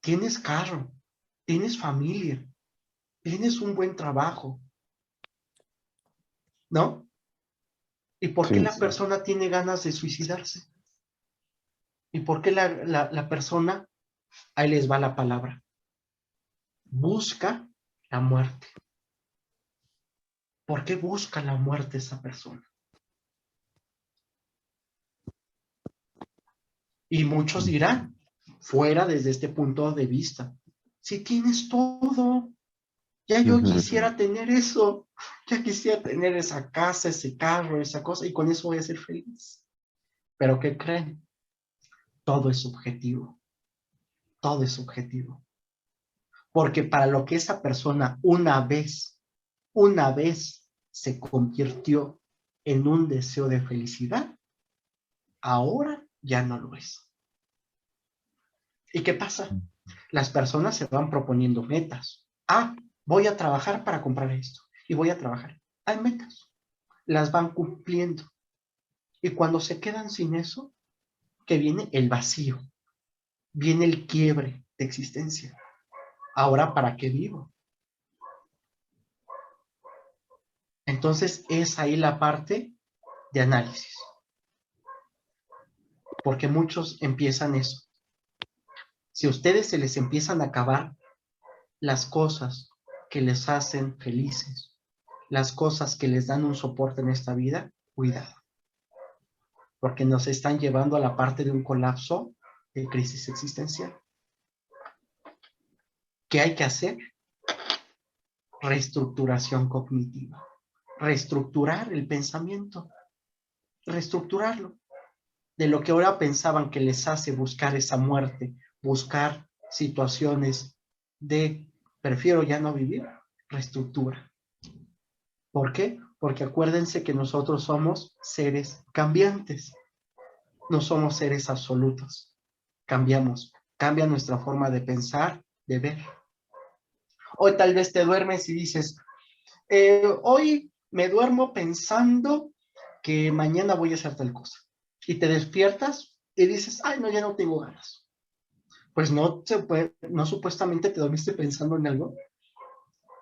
tienes carro, tienes familia, tienes un buen trabajo, ¿no? ¿Y por qué Sí. la persona tiene ganas de suicidarse? ¿Y por qué la persona, ahí les va la palabra, busca la muerte? ¿Por qué busca la muerte esa persona? Y muchos dirán, fuera desde este punto de vista, si tienes todo, ya yo quisiera tener eso, ya quisiera tener esa casa, ese carro, esa cosa, y con eso voy a ser feliz. Pero ¿qué creen? Todo es subjetivo, todo es subjetivo. Porque para lo que esa persona una vez se convirtió en un deseo de felicidad, ahora ya no lo es. ¿Y qué pasa? Las personas se van proponiendo metas. Ah, voy a trabajar para comprar esto y voy a trabajar. Hay metas, las van cumpliendo. Y cuando se quedan sin eso, que viene el vacío, viene el quiebre de existencia. Ahora, ¿para qué vivo? Entonces es ahí la parte de análisis. Porque muchos empiezan eso. Si a ustedes se les empiezan a acabar las cosas que les hacen felices, las cosas que les dan un soporte en esta vida, cuidado. Porque nos están llevando a la parte de un colapso de crisis existencial. ¿Qué hay que hacer? Reestructuración cognitiva. Reestructurar el pensamiento. Reestructurarlo. De lo que ahora pensaban que les hace buscar esa muerte, buscar situaciones de prefiero ya no vivir, reestructura. ¿Por qué? Porque acuérdense que nosotros somos seres cambiantes, no somos seres absolutos. Cambiamos, cambia nuestra forma de pensar, de ver. Hoy tal vez te duermes y dices, hoy me duermo pensando que mañana voy a hacer tal cosa. Y te despiertas y dices, ay, no, ya no tengo ganas. Pues no se puede, no supuestamente te dormiste pensando en algo.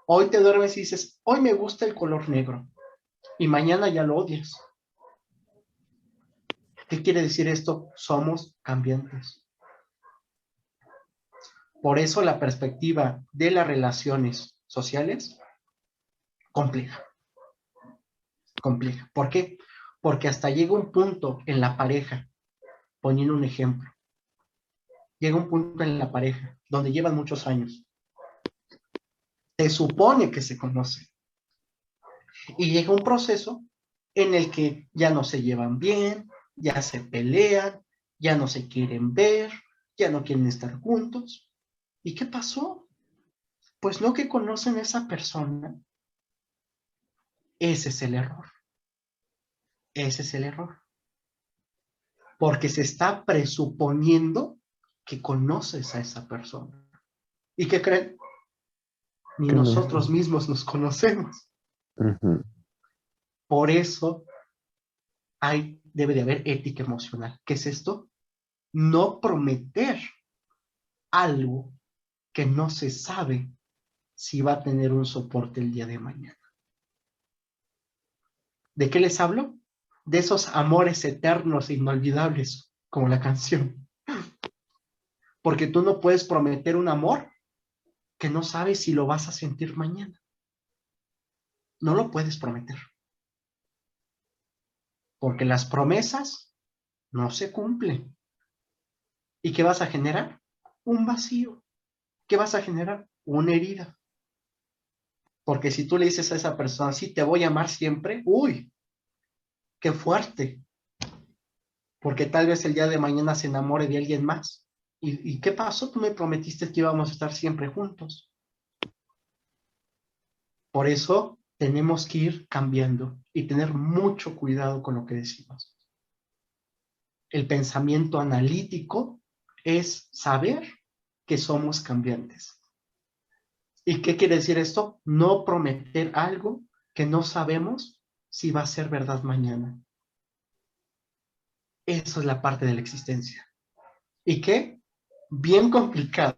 Hoy te duermes y dices, hoy me gusta el color negro. Y mañana ya lo odias. ¿Qué quiere decir esto? Somos cambiantes. Por eso la perspectiva de las relaciones sociales, compleja. Compleja. ¿Por qué? Porque hasta llega un punto en la pareja, poniendo un ejemplo, llega un punto en la pareja donde llevan muchos años. Se supone que se conocen. Y llega un proceso en el que ya no se llevan bien, ya se pelean, ya no se quieren ver, ya no quieren estar juntos. ¿Y qué pasó? Pues no que conocen a esa persona. Ese es el error. Ese es el error. Porque se está presuponiendo que conoces a esa persona. ¿Y qué creen? Ni Que no. nosotros mismos nos conocemos. Ujú. Por eso debe de haber ética emocional. ¿Qué es esto? No prometer algo que no se sabe si va a tener un soporte el día de mañana. ¿De qué les hablo? De esos amores eternos e inolvidables, como la canción. Porque tú no puedes prometer un amor que no sabes si lo vas a sentir mañana. No lo puedes prometer. Porque las promesas no se cumplen. ¿Y qué vas a generar? Un vacío. ¿Qué vas a generar? Una herida. Porque si tú le dices a esa persona, sí, te voy a amar siempre, uy, qué fuerte. Porque tal vez el día de mañana se enamore de alguien más. ¿Y qué pasó? Tú me prometiste que íbamos a estar siempre juntos. Por eso tenemos que ir cambiando y tener mucho cuidado con lo que decimos. El pensamiento analítico es saber que somos cambiantes. ¿Y qué quiere decir esto? No prometer algo que no sabemos si va a ser verdad mañana. Eso es la parte de la existencia. ¿Y qué? Bien complicado,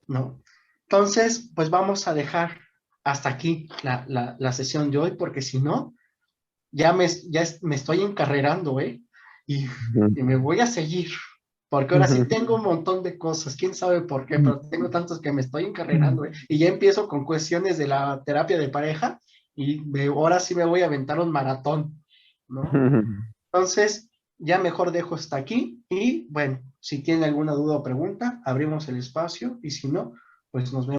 ¿no? Entonces, pues vamos a dejar hasta aquí la sesión de hoy, porque si no, ya me estoy encarrerando, ¿eh? Y me voy a seguir, porque ahora sí tengo un montón de cosas, quién sabe por qué, pero tengo tantos que me estoy encarrerando, ¿eh? Y ya empiezo con cuestiones de la terapia de pareja, y ahora sí me voy a aventar un maratón, ¿no? Entonces, ya mejor dejo hasta aquí y bueno, si tienen alguna duda o pregunta, abrimos el espacio y si no, pues nos vemos.